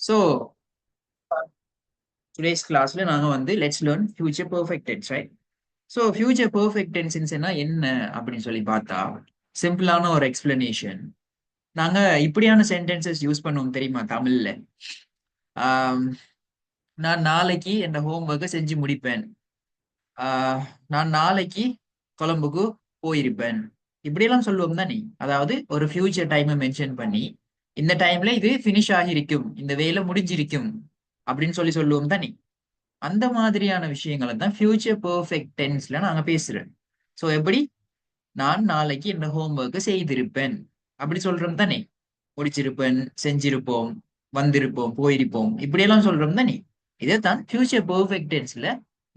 So today's classல நாங்க வந்து let's learn future perfect tense, right? So future perfect tense என்ன அப்படின்னு சொல்லி பார்த்தா சிம்பிளான ஒரு எக்ஸ்பிளனேஷன். நாங்க இப்படியான சென்டென்சஸ் யூஸ் பண்ணுவோம் தெரியுமா தமிழ்ல? ஆம், நான் நாளைக்கு என் ஹோம்ஒர்க்கை செஞ்சு முடிப்பேன். நான் நாளைக்கு கொழம்புக்கு போயிருப்பேன். இப்படியெல்லாம் சொல்லுவோம் தானே. அதாவது ஒரு ஃபியூச்சர் டைமை மென்ஷன் பண்ணி இந்த டைம்ல இது ஃபினிஷ் ஆகியிருக்கும், இந்த வேலை முடிஞ்சிருக்கும் அப்படின்னு சொல்லி சொல்லுவோம் தானே. அந்த மாதிரியான விஷயங்களை தான் ஃபியூச்சர் பெர்ஃபெக்ட் டென்ஸ்ல நாங்க பேசுறோம். ஸோ எப்படி நான் நாளைக்கு என்ன ஹோம்ஒர்க்கை செய்திருப்பேன் அப்படி சொல்றோம் தானே. முடிச்சிருப்பேன், செஞ்சிருப்போம், வந்திருப்போம், போயிருப்போம், இப்படியெல்லாம் சொல்றோம் தானே. இதைத்தான் ஃபியூச்சர் பெர்ஃபெக்ட் டென்ஸ்ல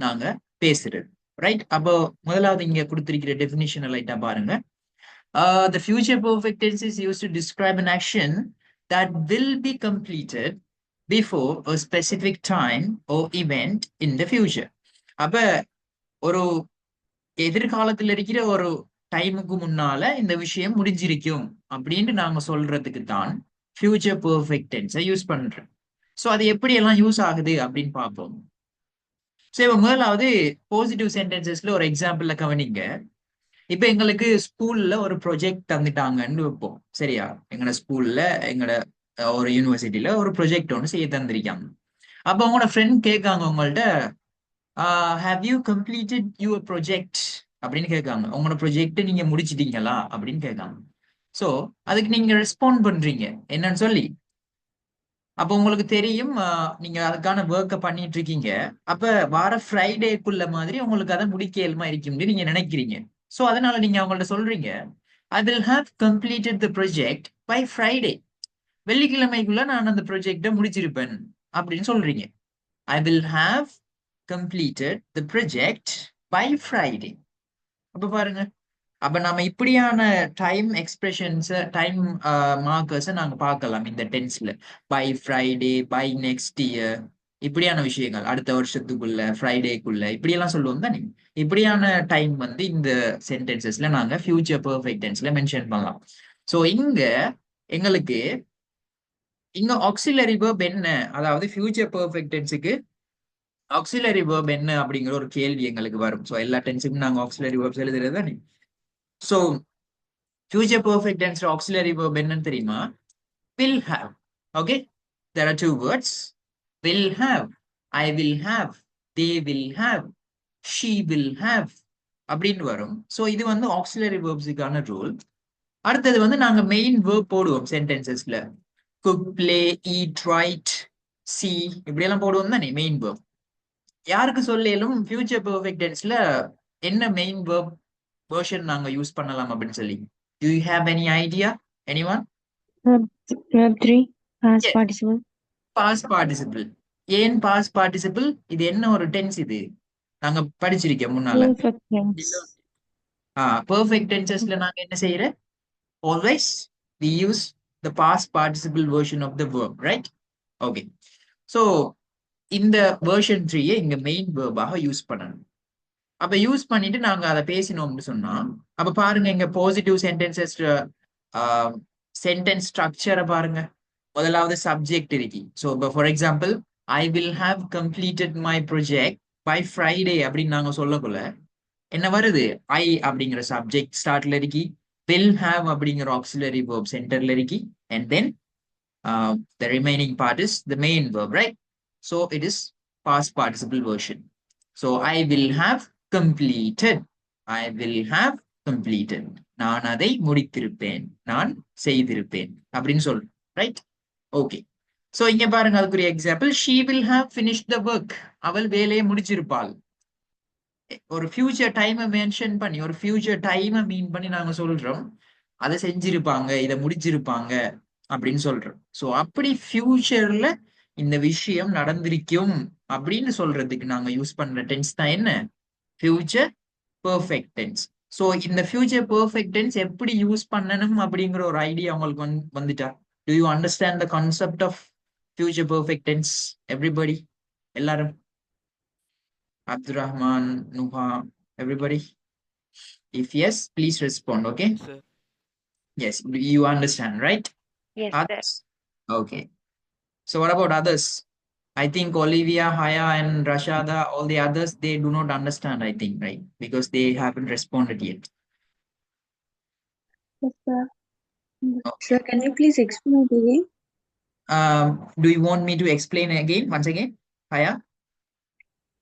நாங்க பேசுறது. ரைட். அப்போ முதலாவது இங்க கொடுத்திருக்கிற டெபினிஷனை லைட்டா பாருங்க. The future perfect tense is used to describe an action that will be completed before a specific time or event in the future. அப்ப ஒரு எதிர்காலத்துல இருக்கிற ஒரு டைமுக்கு முன்னால இந்த விஷயம் முடிஞ்சிருக்கும் அப்படின்னு நாங்க சொல்றதுக்கு தான் ஃபியூச்சர் பெர்ஃபெக்ட் டென்ஸை யூஸ் பண்றோம். ஸோ அது எப்படி எல்லாம் யூஸ் ஆகுது அப்படின்னு பார்ப்போம். ஸோ இப்போ முதலாவது பாசிட்டிவ் சென்டென்சஸ்ல ஒரு எக்ஸாம்பிள்ல கவனிங்க. இப்ப எங்களுக்கு ஸ்கூல்ல ஒரு ப்ரொஜெக்ட் தந்துட்டாங்கன்னு வைப்போம். சரியா? எங்களோட ஸ்கூல்ல எங்களோட ஒரு யூனிவர்சிட்டியில ஒரு ப்ரொஜெக்ட் ஒன்று செய்ய தந்திருக்காங்க. அப்ப உங்களோட ஃப்ரெண்ட் கேட்காங்க உங்கள்ட்ட, have you completed your project அப்படின்னு கேட்காங்க. உங்களோட ப்ரொஜெக்ட் நீங்க முடிச்சிட்டீங்களா அப்படின்னு கேட்காங்க. ஸோ அதுக்கு நீங்க ரெஸ்பாண்ட் பண்றீங்க என்னன்னு சொல்லி. அப்போ உங்களுக்கு தெரியும் நீங்க அதுக்கான ஒர்க்கை பண்ணிட்டு இருக்கீங்க. அப்ப வார ஃப்ரைடேக்குள்ள மாதிரி உங்களுக்கு அதை முடிக்க இயலுமா இருக்கும்னு நீங்க நினைக்கிறீங்க. ஸோ அதனால நீங்க அவங்கள்ட்ட சொல்றீங்க, I will have completed the project by Friday. வெள்ளிக்கிழமைக்குள்ள நான் அந்த ப்ரொஜெக்டை முடிச்சிருப்பேன் அப்படின்னு சொல்றீங்க. I will have completed the project by Friday. அப்ப பாருங்க, அப்ப நாம இப்படியான டைம் எக்ஸ்பிரஷன்ஸ், டைம் மார்க்கர்ஸ் நாங்க பார்க்கலாம் இந்த டென்ஸ்ல. By Friday, by next year, இப்படியான விஷயங்கள், அடுத்த வருஷத்துக்குள்ள, ஃப்ரைடேக்குள்ள, இப்படியெல்லாம் சொல்லுவோம் தானே. இப்படியான டைம் வந்து இந்த சென்டென்சஸ்ல நாங்க ஃபியூச்சர் பெர்ஃபெக்ட் டென்ஸ்ல மென்ஷன் பண்ணலாம். ஸோ எங்களுக்கு இங்க ஆக்சிலரி வேர்ப் என்ன, அதாவது ஃபியூச்சர் பெர்ஃபெக்ட் டென்ஸுக்கு ஆக்சிலரி வேர்ப் என்ன அப்படிங்கிற ஒரு கேள்வி எங்களுக்கு வரும். ஸோ எல்லா டென்ஸுக்கும் நாங்க ஆக்சிலரி வேர்ப்ஸ் எழுதுறது தானே. So future perfect tense auxiliary verb என்னன்னு தெரியுமா? Will have. Okay, there are two words. Will have, I will have, they will have, she will have அப்படின்னு வரும். ஸோ இது வந்து ஆக்சிலரி வேர்ப்ஸுக்கான ரூல். அடுத்தது வந்து நாங்க மெயின் வேர்ப் போடுவோம் சென்டென்சஸ்ல. Cook, play, eat, write, see, இப்படியெல்லாம் போடுவோம் தானே மெயின் வேர்ப். யாருக்கு சொல்லும் ஃபியூச்சர் பெர்ஃபெக்ட் டென்ஸ்ல என்ன மெயின் வேர்ப் வெர்ஷன் நாங்க யூஸ் பண்ணலாம் அப்படின்னு சொல்லி? Do you have any idea? Anyone? Verb 3, past Yes, participle. past participle. ஏன் past participle? இது என்ன ஒரு டென்ஸ் இது? நாங்க படிச்சிருக்கோம் முன்னால. Perfect tense. பெர்ஃபெக்ட் டென்சஸ்ல நாங்க என்ன செய்யறோம்? Always we use the past participle version of the verb, right? Okay. So இந்த version 3 இங்க மெயின் வேர்பாக யூஸ் பண்ணணும். அப்ப யூஸ் பண்ணிட்டு நாங்க அதை பேசினோம்னு சொன்னா, அப்ப பாருங்க இங்க பாசிட்டிவ் சென்டென்சஸ் சென்டென்ஸ் ஸ்ட்ரக்சரை பாருங்க. முதலாவது சப்ஜெக்ட் இருக்கு. ஸோ இப்போ for example, I will have completed my project by Friday அப்படின்னு நாங்க சொல்லக்குள்ள என்ன வருது? ஐ அப்படிங்கிற சப்ஜெக்ட் ஸ்டார்ட்ல இருக்கு, வில் ஹாவ் அப்படிங்கிற ஆக்சிலரி வேர்ப் சென்டர்ல இருக்கு, and then the remaining part is the main verb, right? So it is past participle version. So I will have completed. I will have completed. நான் அதை முடித்திருப்பேன், நான் செய்திருப்பேன் அப்படின்னு சொல்றேன், ரைட்? ஓகே. சோ இங்க பாருங்க, அதுக்குரிய example, she will have finished the work. அவள் வேலையை முடிச்சிருப்பாள். ஒரு ஃபியூச்சர் டைமை மென்ஷன் பண்ணி, ஒரு ஃபியூச்சர் டைமை மீன் பண்ணி நாங்க சொல்றோம், அதை செஞ்சிருப்பாங்க, இதை முடிச்சிருப்பாங்க அப்படின்னு சொல்றோம். ஸோ அப்படி ஃபியூச்சர்ல இந்த விஷயம் நடந்திருக்கும் அப்படின்னு சொல்றதுக்கு நாங்க யூஸ் பண்ற டென்ஸ் தான் என்ன? Future perfect tense. ஸோ இந்த ஃபியூச்சர் பெர்ஃபெக்ட் டென்ஸ் எப்படி யூஸ் பண்ணணும் அப்படிங்கிற ஒரு ஐடியா உங்களுக்கு வந்துட்டா? Do you understand the concept of future perfect tense? Everybody, எல்லாரும்? Abdurrahman, Nuha, everybody? If yes, please respond, okay? Yes, sir. Yes, you understand, right? Yes, sir. Others? Okay. So what about others? I think Olivia, Haya, and Rashada, all the others, they do not understand, I think, right? Because they haven't responded yet. Yes, sir. Okay. Sir, can you please explain it again? Do you want me to explain again, once again? Haya?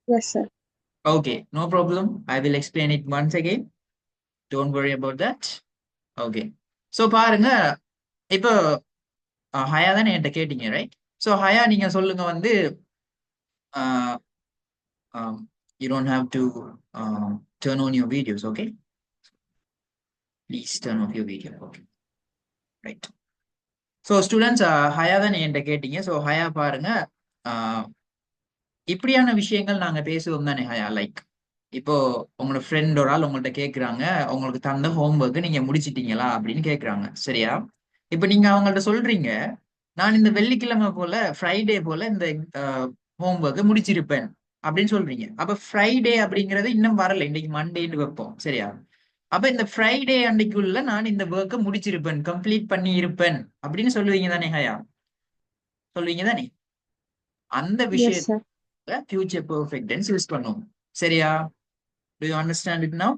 Yes, sir. Okay, no problem. I will explain it once again. Don't worry about that. Okay. So பாருங்க, இப்போ ஹயா தானே என்கிட்ட கேட்டீங்க, right? So ஹயா நீங்க சொல்லுங்க வந்து you don't have to turn on your videos, okay? Please turn off your video, okay? Right. So students, Haya தான் என்கிட்ட கேட்டீங்க. ஸோ ஹயா பாருங்க, இப்படியான விஷயங்கள் நாங்க பேசுவோம் தானே ஹயா? லைக் இப்போ உங்களோட ஃப்ரெண்ட் ஒரு ஆள் உங்கள்ட்ட கேட்குறாங்க, உங்களுக்கு தந்த ஹோம்ஒர்க் நீங்க முடிச்சிட்டீங்களா அப்படின்னு கேட்குறாங்க, சரியா? இப்போ நீங்க அவங்கள்ட்ட சொல்றீங்க, நான் இந்த வெள்ளிக்கிழமை போல ஃப்ரைடே போல இந்த ஹோம்ஒர்க்கை முடிச்சிருப்பேன் அப்படின்னு சொல்றீங்க. அப்ப ஃப்ரைடே அப்படிங்கிறது இன்னும் வரல, இன்னைக்கு மண்டேன்னு வைப்போம், சரியா? அப்ப இந்த ஃப்ரைடே அன்னைக்குள்ள நான் இந்த ஒர்க்கை முடிச்சிருப்பேன், கம்ப்ளீட் பண்ணி இருப்பேன் அப்படின்னு சொல்லுவீங்க தானே ஹயா? சொல்லுவீங்க தானே? அந்த Yes, விஷயத்துல sir. Future perfect tense use பண்ணுவோம், சரியா? Do you understand it now?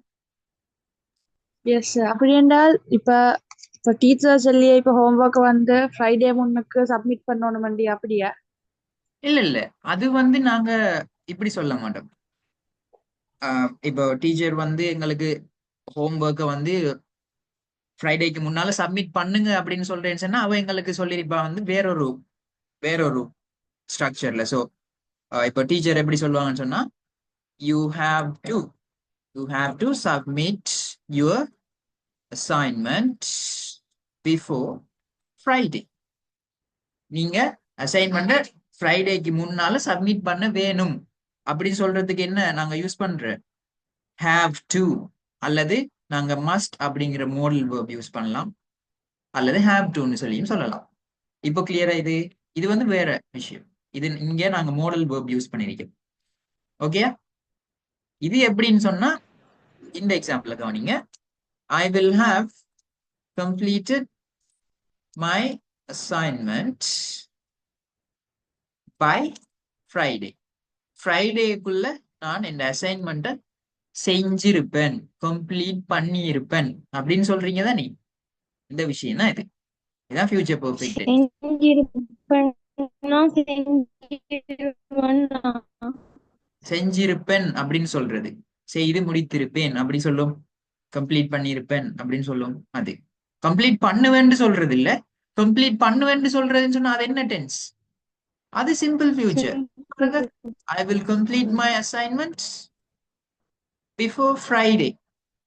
Yes, sir. அப்படி என்றால் இப்ப டீச்சர் சொல்லியே இப்ப ஹோம்ஒர்க் வந்து ஃப்ரைடே முன்னுக்கு சப்மிட் பண்ணணும் வண்டி அப்படியா? இல்ல இல்ல, அது வந்து நாங்க இப்படி சொல்ல மாட்டோம். இப்போ டீச்சர் வந்து எங்களுக்கு ஹோம்ஒர்க்கை வந்து ஃப்ரைடேக்கு முன்னால சப்மிட் பண்ணுங்க அப்படின்னு சொல்றேன்னு சொன்னா அவ எங்களுக்கு சொல்லியிருப்பா வந்து வேறொரு ஸ்ட்ரக்சர்ல. ஸோ இப்போ டீச்சர் எப்படி சொல்லுவாங்கன்னு சொன்னா, you have to you have to submit your assignment before Friday. நீங்க அசைன்மெண்ட்டை ஃப்ரைடேக்கு முன்னால சப்மிட் பண்ண வேணும் அப்படின்னு சொல்றதுக்கு என்ன நாங்க யூஸ் பண்ற? ஹாவ் டு, அல்லது நாங்க மஸ்ட் அப்படிங்கிற மோடல் வேர்ப் யூஸ் பண்ணலாம், அல்லது ஹாவ் டுன்னு சொல்லியும் சொல்லலாம். இப்போ கிளியரா? இது வந்து வேற விஷயம். இது இங்க நாங்க மோடல் வேர்ப் யூஸ் பண்ணிருக்கோம், ஓகே? இது எப்படின்னு சொன்னா இந்த எக்ஸாம்பிள் கவனிங்க. I will have completed my assignment by Friday. ஃப்ரைடேக்குள்ள நான் இந்த அசைன்மெண்ட்டை செஞ்சிருப்பேன், கம்ப்ளீட் பண்ணி இருப்பேன் அப்படின்னு சொல்றீங்க தானே? இந்த விஷயம் தான் இது. இதான் ஃபியூச்சர் பெர்ஃபெக்ட் டென்ஸ். செஞ்சிருப்பேன்னா செஞ்சிருவேன்னா செஞ்சிருப்பேன் அப்படின்னு சொல்றது, செய்து முடித்திருப்பேன் அப்படி சொல்லும், கம்ப்ளீட் பண்ணியிருப்பேன் அப்படின்னு சொல்லும். அது கம்ப்ளீட் பண்ணுவேன்னு சொல்றது இல்ல, கம்ப்ளீட் பண்ணுவேன்னு சொல்றதுன்னு சொன்னா அது என்ன டென்ஸ்? அது simple future. I will complete my assignment before Friday.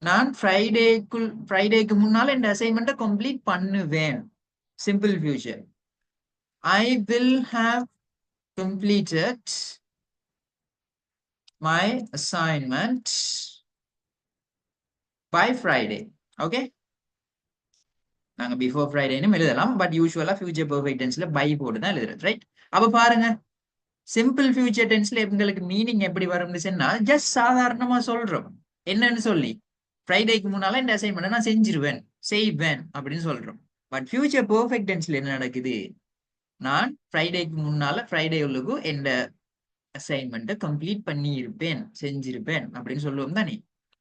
நான் ஃப்ரைடேக்கு முன்னால இந்த அசைன்மெண்ட்டை கம்ப்ளீட் பண்ணுவேன், simple future. I will have completed my assignment by Friday. Okay? நாங்க பிஃபோர் ஃப்ரைடேன்னு எழுதலாம், பட் யூஸ்வலா ஃபியூச்சர் பெர்ஃபெக்ட் டென்ஸ்ல பை போட்டு தான் எழுதுறது, ரைட்? அப்ப பாருங்க, சிம்பிள் ஃபியூச்சர் டென்ஸ்ல எங்களுக்கு மீனிங் எப்படி வரும்னு சொன்னா, ஜஸ்ட் சாதாரணமா சொல்றோம் என்னன்னு சொல்லி, ஃப்ரைடேக்கு முன்னால இந்த அசைன்மெண்ட் நான் செய்வேன் அப்படின்னு சொல்றோம். பட் ஃபியூச்சர் பெர்ஃபெக்ட் டென்ஸ்ல என்ன நடக்குது? நான் ஃப்ரைடேக்கு முன்னால ஃப்ரைடே உள்ளுக்கு இந்த அசைன்மெண்ட்டை கம்ப்ளீட் பண்ணி இருப்பேன், செஞ்சிருப்பேன் அப்படின்னு சொல்லுவோம் தானே?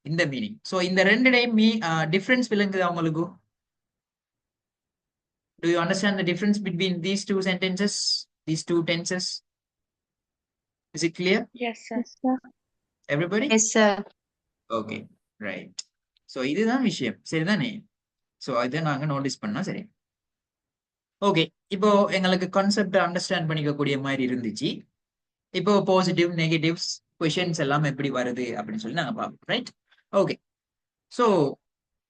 இந்த மீனிங். ஸோ இந்த ரெண்டு டைம் டிஃபரன்ஸ் விளங்குது அவங்களுக்கு? Do you understand the difference between these two sentences, these two tenses? Is it clear, Yes, sir. everybody? Yes, sir. Okay, right. So இதுதான் விஷயம், சரிதானே? ஸோ இதை நாங்க நோட்டீஸ் பண்ணா சரி. ஓகே, இப்போ எங்களுக்கு கான்செப்ட் அண்டர்ஸ்டாண்ட் பண்ணிக்கக்கூடிய மாதிரி இருந்துச்சு. இப்போ பாசிட்டிவ் நெகட்டிவ்ஸ் கொஷின்ஸ் எல்லாம் எப்படி வருது அப்படின்னு சொல்லி நாங்க பார்ப்போம், ரைட்? ஓகே, ஸோ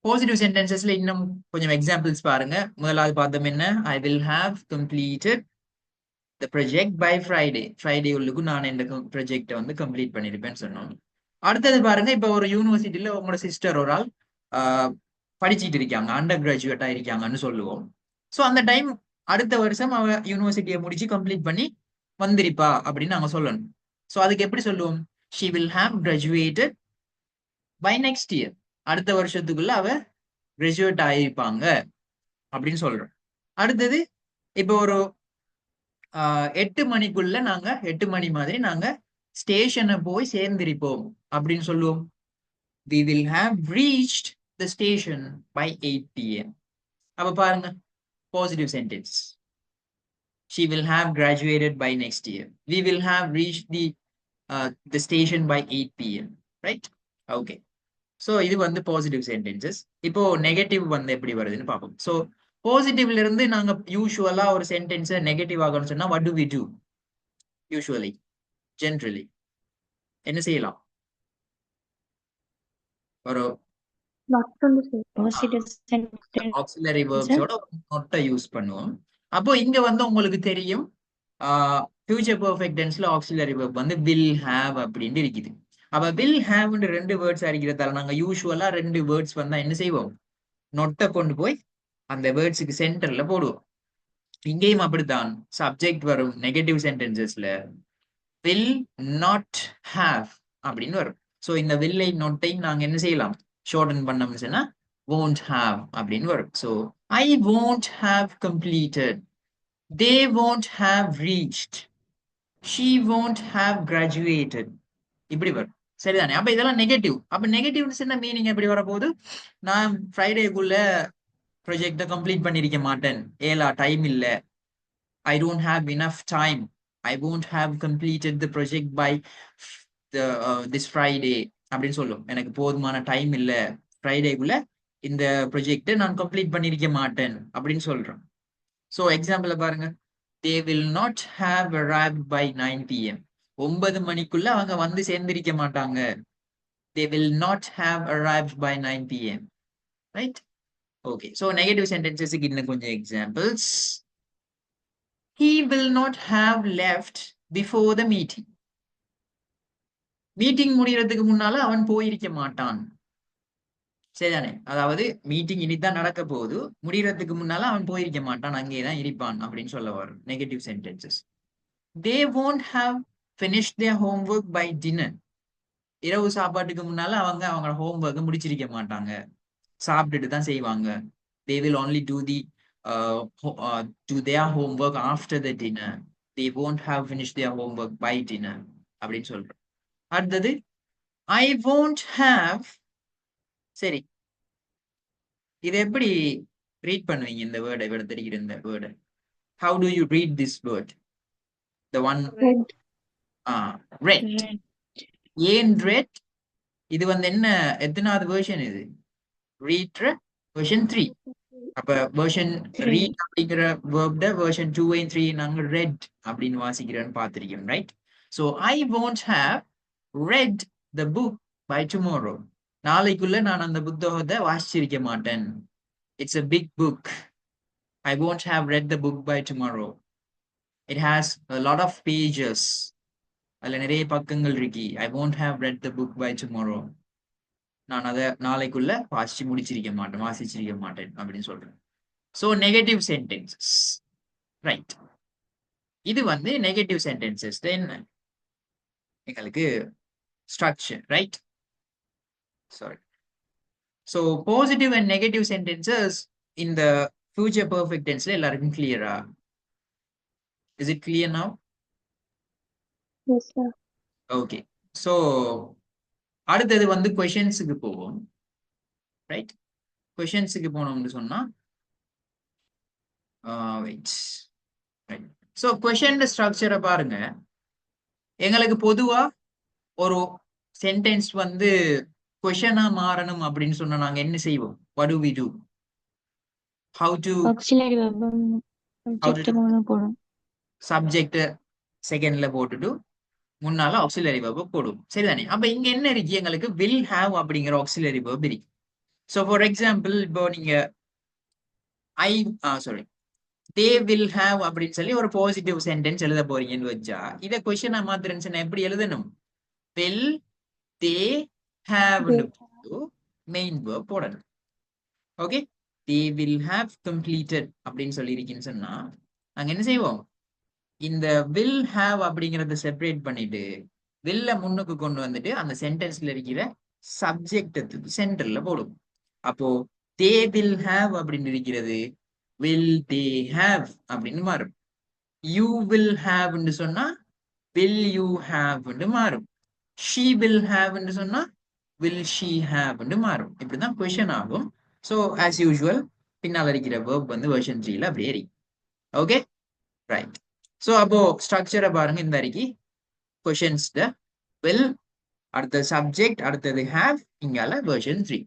பாசிட்டிவ் சென்டென்சஸ்ல இன்னும் கொஞ்சம் எக்ஸாம்பிள்ஸ் பாருங்க. முதலாவது பார்த்தோம் என்ன? I will have completed the project by Friday. Friday உள்ளுக்கு நான் இந்த ப்ரொஜெக்டை வந்து கம்ப்ளீட் பண்ணிருப்பேன்னு சொன்னோம். அடுத்தது பாருங்க, இப்போ ஒரு யூனிவர்சிட்டியில உங்களோட சிஸ்டர் ஒரு ஆள் படிச்சுட்டு இருக்காங்க, அண்டர் கிராஜுவேட்டா இருக்காங்கன்னு சொல்லுவோம். ஸோ அந்த டைம் அடுத்த வருஷம் அவ யூனிவர்சிட்டியை முடிச்சு கம்ப்ளீட் பண்ணி வந்திருப்பா அப்படின்னு நாங்க சொல்லணும். ஸோ அதுக்கு எப்படி சொல்லுவோம்? She will have graduated by next year. அடுத்த வருஷத்துக்குள்ள அவ கிராஜுவேட் ஆயிருப்பாங்க அப்படின்னு சொல்றோம். அடுத்தது, இப்போ ஒரு 8 மணிக்குள்ள நாங்க 8 மணி மாதிரி நாங்க ஸ்டேஷனை போய் சேர்ந்திருப்போம் அப்படின்னு சொல்லுவோம். we will have reached the station by 8 p.m. அப்ப பாருங்க, positive sentence. she will have graduated by next year. we will have reached the station by 8 p.m. right? okay. so இது வந்து பாசிட்டிவ் சென்டென்சஸ். இப்போ நெகட்டிவ் வந்து எப்படி வருதுன்னு பார்ப்போம். So பாசிட்டிவ்ல இருந்து நாங்க யூஸ்வலா ஒரு சென்டென்ஸை நெகட்டிவ் ஆகணும்னு சொன்னா what do we do usually generally என்ன செய்யலாம்? ஒரு மற்றொன்று சொல். பாசிட்டிவ் சென்டென்ஸ் ஆக்சிலரி வேர்ப்ஸோட நொட்டை யூஸ் பண்ணுவோம். அப்போ இங்க வந்து உங்களுக்கு தெரியும் ஃபியூச்சர் பெர்ஃபெக்ட் டென்ஸ்ல ஆக்சிலரி வேர்ப் வந்து வில் ஹேவ் அப்படின்னு இருக்குது. அப்ப வில் ஹேவ்னு 2 வேர்ட்ஸ் இருக்கிறதால நாங்க யூஸ்வலா 2 வேர்ட்ஸ் வந்தா என்ன செய்வோம்? நொட்டை கொண்டு போய் அந்த வேர்ட்ஸுக்கு சென்டர்ல போடுவோம். இங்கேயும் அப்படித்தான் சப்ஜெக்ட் வரும் நெகட்டிவ் சென்டென்சஸ்ல will not have அப்படின்னு வரும். ஸோ இந்த வில்லை நொட்டை நாங்க என்ன செய்யலாம்? ஷார்டன் பண்ணோம்னு சொன்னா won't have அப்படின்னு வரும். So I won't have completed, they won't have reached, she won't have graduated இப்படி வரும். சரிதானே? அப்ப இதெல்லாம் நெகட்டிவ். அப்ப நெகட்டிவ்னு சொன்ன மீனிங் எப்படி வரப்போகுது? நான் ஃப்ரைடேக்குள்ள ப்ரொஜெக்டை கம்ப்ளீட் பண்ணிருக்க மாட்டேன், ஏலா டைம் இல்ல, I don't have enough time, I won't have completed the project by this Friday அப்படின்னு சொல்லும். எனக்கு போதுமான டைம் இல்ல, ஃப்ரைடேக்குள்ள இந்த ப்ரொஜெக்டை நான் கம்ப்ளீட் பண்ணிருக்க மாட்டேன் அப்படின்னு சொல்றேன். ஸோ எக்ஸாம்பிள் பாருங்க, they will not have arrived by 9 p.m. 9 மணிக்குள்ள அவங்க வந்து சேர்ந்திருக்க மாட்டாங்க. they will not have arrived by 9 p.m. right? okay. so negative sentences இன்னும் கொஞ்சம் examples. he will not have left before the meeting. Meeting முடியறதுக்கு முன்னால அவன் போயிருக்க மாட்டான். சரிதானே? அதாவது மீட்டிங் இனிதான் நடக்க போகுது, முடியறதுக்கு முன்னால அவன் போயிருக்க மாட்டான், அங்கேதான் இருப்பான் அப்படின்னு சொல்ல வரும் negative sentences. they won't have finished their homework by dinner. இரவு சாப்பாட்டுக்கு முன்னால அவங்க அவங்க ஹோம்ஒர்க்கை முடிச்சிருக்க மாட்டாங்க, சாப்பிட்டுட்டு தான் செய்வாங்க. they will only do their homework after the dinner. they won't have finished their homework by dinner அப்படின்னு சொல்றோம். அடுத்தது I won't have. சரி, இது எப்படி ரீட் பண்ணுவீங்க இந்த வேர்டை? விட தெரிகிற இந்த வேர்டை how do you read this word? the one red. ஏன் red? இது வந்து என்ன, எத்தனாவது வெர்ஷன் இது? read version 3. அப்ப வெர்ஷன் read அப்படிங்கிற வேர்ப்ட வெர்ஷன் 2 and 3 நாங்க ரெட் அப்படின்னு வாசிக்கிறோன்னு பார்த்திருக்கோம், right? so I won't have read the book by tomorrow. நாளைக்குள்ள நான் அந்த புத்தகத்தை வாசிச்சிருக்க மாட்டேன். it's a big book. I won't have read the book by tomorrow. it has a lot of pages. அதுல நிறைய பக்கங்கள் இருக்கு. I won't have read the book by tomorrow. நான் அதை நாளைக்குள்ள வாசிச்சிருக்க மாட்டேன் அப்படின்னு சொல்றேன். So negative sentences, right? இது வந்து நெகட்டிவ் சென்டென்சஸ் என்ன எங்களுக்கு structure, right? Sorry. So positive and negative sentences இந்த ஃபியூச்சர் பெர்ஃபெக்ட் டென்ஸ்ல எல்லாருக்கும் கிளியரா? Is it clear now? Yes, sir. Okay. So அடுத்தது வந்து கொஷின்ஸுக்கு போவோம், ரைட்? கொஷின்ஸுக்கு போனோம்னு சொன்னா வெயிட், ரைட்? ஸோ கொஷின் ஸ்ட்ரக்சரை பாருங்க. எங்களுக்கு பொதுவா ஒரு சென்டென்ஸ் வந்து கொஷனா மாறணும் அப்படின்னு சொன்னா நாங்க என்ன செய்வோம்? what do we do? how to auxiliary வெர்பம் சப்ஜெக்ட் போடும். சப்ஜெக்ட் செகண்ட்ல போட்டுட்டு முன்னால ஆக்சிலரி வெர்ப் போடுவோம், சரிதானே? அப்ப இங்க என்ன இருக்கு? எங்களுக்கு will have அப்படிங்கிற ஆக்சிலரி வெர்ப் இருக்கு. ஸோ ஃபார் எக்ஸாம்பிள் இப்போ நீங்க they will have அப்படின்னு சொல்லி ஒரு பாசிட்டிவ் சென்டென்ஸ் எழுத போறீங்கன்னு வச்சா இதை கொஸ்டினா மாத்திரன்னு எப்படி எழுதணும்? will they have main verb போடணும். Okay, they will have completed அப்படின்னு சொல்லி இருக்கீன்னு சொன்னா நாங்க என்ன செய்வோம்? இந்த will have அப்படிங்கறத செப்பரேட் பண்ணிட்டு வில்ல முன்னுக்கு கொண்டு வந்துட்டு அந்த சென்டென்ஸ்ல இருக்கிற சப்ஜெக்டுக்கு சென்டர்ல போடும். அப்போ they will have அப்படின்னு இருக்கிறது will they have அப்படின்னு மாறும். யூ வில் ஹாவ்னு சொன்னா வில் யூ ஹாவ்னு மாறும். ஷீ வில் ஹாவ்னு சொன்னா வில் ஷீ ஹாவ்னு மாறும். இப்படிதான் கொஸ்டின் ஆகும். ஸோ ஆஸ் யூஷுவல் பின்னால் இருக்கிற வேர்ப் வந்து வெர்ஷன் 3ல அப்படியே இருக்கு. Okay right. ஸோ அப்போ ஸ்ட்ரக்சரை பாருங்க. இந்த அறிக்கை கொஷின்ஸ் வில், அடுத்த சப்ஜெக்ட், அடுத்தது ஹேவ், இங்கால வெர்ஷன் 3.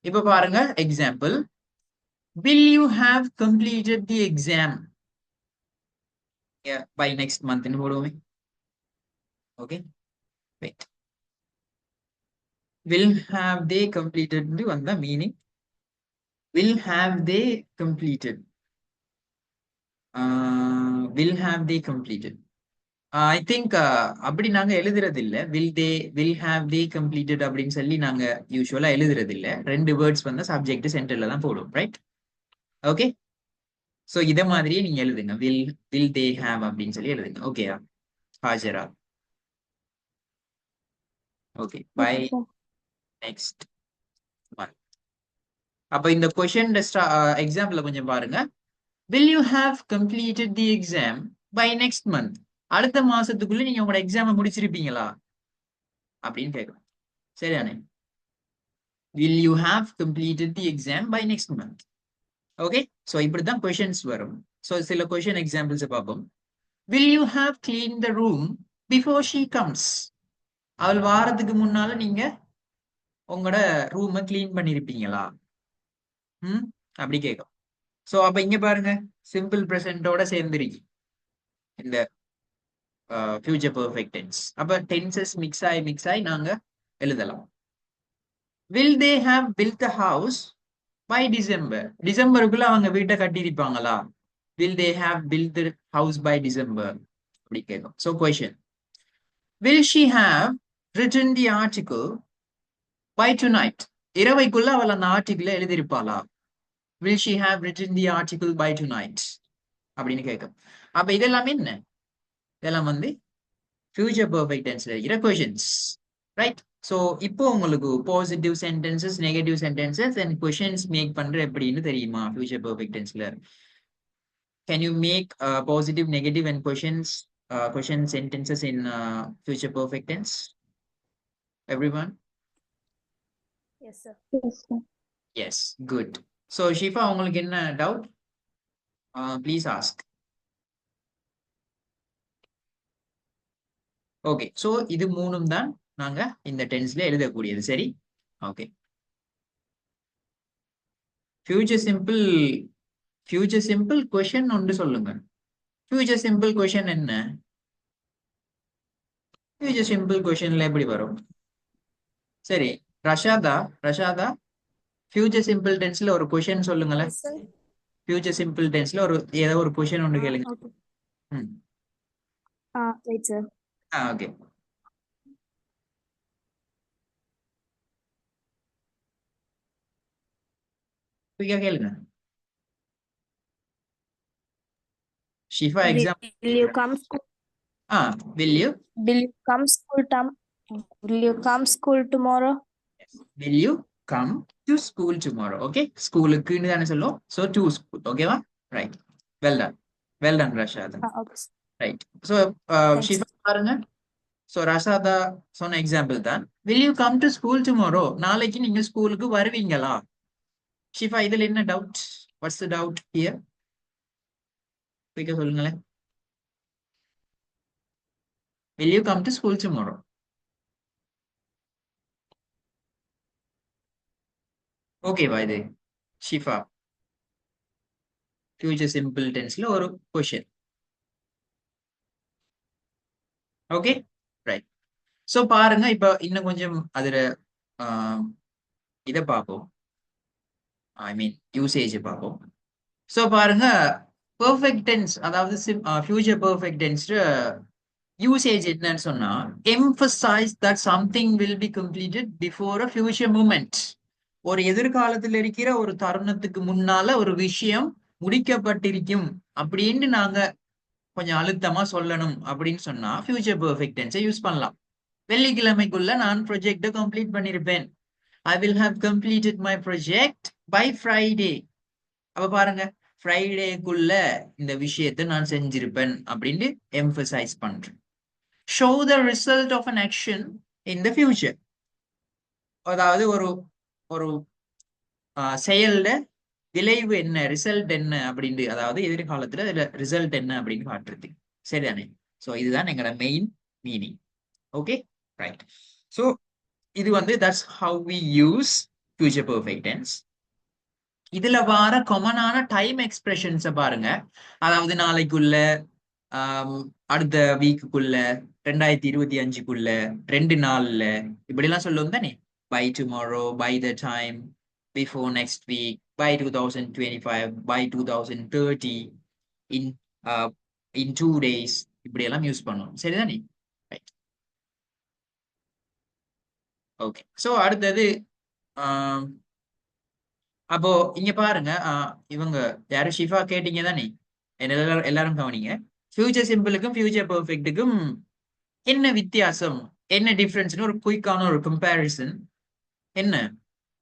இப்போ பாருங்க example. Will you have completed the exam by next month ன்னு போடுவோமே. Okay wait. Will have they completed ன்னு வந்தா meaning will have they completed. Will have they completed. I think அப்படி நாங்க எழுதுறது இல்ல. will have they completed அப்படின்னு சொல்லி நாங்க யூஸ்வலா எழுதுறது இல்ல. ரெண்டு வேர்ட்ஸ் வந்து சப்ஜெக்ட் சென்டர்ல தான் போடுவோம். Right okay. ஸோ இதை மாதிரியே நீங்க எழுதுங்க. will they have அப்படின்னு சொல்லி எழுதுங்க. ஓகேயா Hajara? Okay bye Okay, sir. Next month. அப்ப இந்த கொஸ்டின் எக்ஸாம்பிள் கொஞ்சம் பாருங்க. will you have completed the exam by next month. அடுத்த மாசத்துக்குள்ள நீங்க உங்களோட எக்ஸாமை முடிச்சிருப்பீங்களா அப்படின்னு கேட்கணும். சரியானே? will you have completed the exam by next month. Okay so இப்படிதான் கொஸ்டின்ஸ் வரும். ஸோ சில கொஸ்டின் எக்ஸாம்பிள்ஸ் பார்ப்போம். will you have cleaned the room before she comes. அவள் வாரத்துக்கு முன்னால நீங்க உங்களோட ரூமை கிளீன் பண்ணிருப்பீங்களா அப்படி கேட்கும். ஸோ அப்ப இங்க பாருங்க சிம்பிள் ப்ரெசென்ட்டோட சேர்ந்துருக்கு இந்த ஃபியூச்சர் பெர்ஃபெக்ட் டென்ஸ். அப்ப டென்சஸ் மிக்ஸ் ஆகி நாங்க எழுதலாம். will they have built the house by December. டிசம்பருக்குள்ள அவங்க வீட்டை கட்டியிருப்பாங்களா? will they have built the house by December அப்படி கேட்கும். So question will she have written the article by tonight. இரவைக்குள்ள அவள் அந்த ஆர்டிகிள எழுதியிருப்பாளா? will she have written the article by tonight அப்படின்னு கேட்கும். அப்ப இதெல்லாம் என்ன? இதெல்லாம் வந்து ஃபியூச்சர் பெர்ஃபெக்ட் டென்ஸ்ல இருக்கிற கொஷின்ஸ். ரைட். ஸோ இப்போ உங்களுக்கு positive sentences, negative sentences and questions make பண்ற எப்படின்னு தெரியுமா? ஃபியூச்சர் பெர்ஃபெக்ட் டென்ஸ்ல can you make positive, negative and question sentences in future perfect tense? Everyone? Yes, sir. Yes, sir. Yes good. So Shifa உங்களுக்கு என்ன doubt? Please ask. Okay so இது மூணும் தான் நாங்க இந்த டென்ஸ்ல எழுதக்கூடியது. சரி ஓகே. ஃபியூச்சர் சிம்பிள் கொஷன் ஒன்று சொல்லுங்க. ஃபியூச்சர் சிம்பிள் கொஷன் என்ன? ஃபியூச்சர் சிம்பிள் கொஷன்ல எப்படி வரும்? சரி ரஷாதா ஃபியூச்சர் சிம்பிள் டென்ஸ்ல ஒரு கொஷன் சொல்லுங்களேன். Yes, sir. ஃபியூச்சர் சிம்பிள் டென்ஸ்ல ஏதோ ஒரு கொஷன் ஒன்று கேளுங்க. Okay. ம் Wait, sir. ஓகே. குயிக்கா கேளுங்க. Shifa exam. Will you come school? will you Will you come school Will you come school tomorrow? will you come to school tomorrow? Okay, ஸ்கூலுக்குன்னு தானே சொல்லுவோம். So to school. ஓகேவா? Right. well done ரஷாதா. Okay. Right. So Thanks. Shifa பாருங்க. So ரஷாதா சொன்ன example தான். will you come to school tomorrow? நாளைக்கு நீங்க ஸ்கூலுக்கு வருவீங்களா? ஷிஃபா இதுல என்ன doubt? What's the doubt here? குயிக்கா சொல்லுங்களேன். will you come to school tomorrow? ஓகேவா இது ஷிஃபா? ஃபியூச்சர் சிம்பிள் டென்ஸ்ல ஒரு கொஷின். Okay right. ஸோ பாருங்க இப்போ இன்னும் கொஞ்சம் அதுல இதை பார்ப்போம். ஐ மீன் யூசேஜ் பார்ப்போம். ஸோ பாருங்க பெர்ஃபெக்ட் டென்ஸ், அதாவது ஃபியூச்சர் பெர்ஃபெக்ட் டென்ஸ் யூசேஜ் என்னன்னு சொன்னா emphasize that something will be completed before a future moment. ஒரு எதிர்காலத்தில் இருக்கிற ஒரு தருணத்துக்கு முன்னால ஒரு விஷயம் முடிக்கப்பட்டிருக்கும் அப்படின்னு நாங்க கொஞ்சம் அழுத்தமா சொல்லணும் அப்படின்னு சொன்னா ஃபியூச்சர் பெர்ஃபெக்ட் டென்ஸை யூஸ் பண்ணலாம். வெள்ளிக்கிழமைக்குள்ள நான் ப்ரொஜெக்டை complete பண்ணிருப்பேன். I will have completed my project by Friday. அப்ப பாருங்க ஃப்ரைடேக்குள்ள இந்த விஷயத்தை நான் செஞ்சிருப்பேன் அப்படின்னு எம்பசைஸ் பண்றேன். Show the result of an action in the future. அதாவது ஒரு ஒரு செயல்ல விளைவு என்ன, ரிசல்ட் என்ன அப்படின்னு, அதாவது எதிர்காலத்துல அதுல ரிசல்ட் என்ன அப்படின்னு காட்டுறது. சரிதானே? ஸோ இதுதான் எங்களோட main meaning. Okay, right. So இது வந்து that's how we use future perfect tense. இதுல வர காமனான டைம் எக்ஸ்பிரஷன்ஸை பாருங்க. அதாவது நாளைக்குள்ள, அடுத்த வீக்குக்குள்ள, 2025க்குள்ள, 2 நாள்ல, இப்படி எல்லாம் சொல்லுவோம் தானே. By tomorrow, by the time, before next week, by 2025, by 2030, in in 2 days, இப்படி எல்லாம் யூஸ் பண்ணுவோம். சரிதானே? ரைட். ஓகே, ஸோ அடுத்தது அப்போ இங்க பாருங்க, இவங்க யாரு ஷிஃபா கேட்டீங்க தானே, எல்லாரும் கவனிங்க. ஃபியூச்சர் சிம்பிளுக்கும் ஃபியூச்சர் பெர்ஃபெக்ட்டுக்கும் என்ன வித்தியாசம், என்ன டிஃபரன்ஸ்னு ஒரு குயிக்கான ஒரு கம்பேரிசன். என்ன?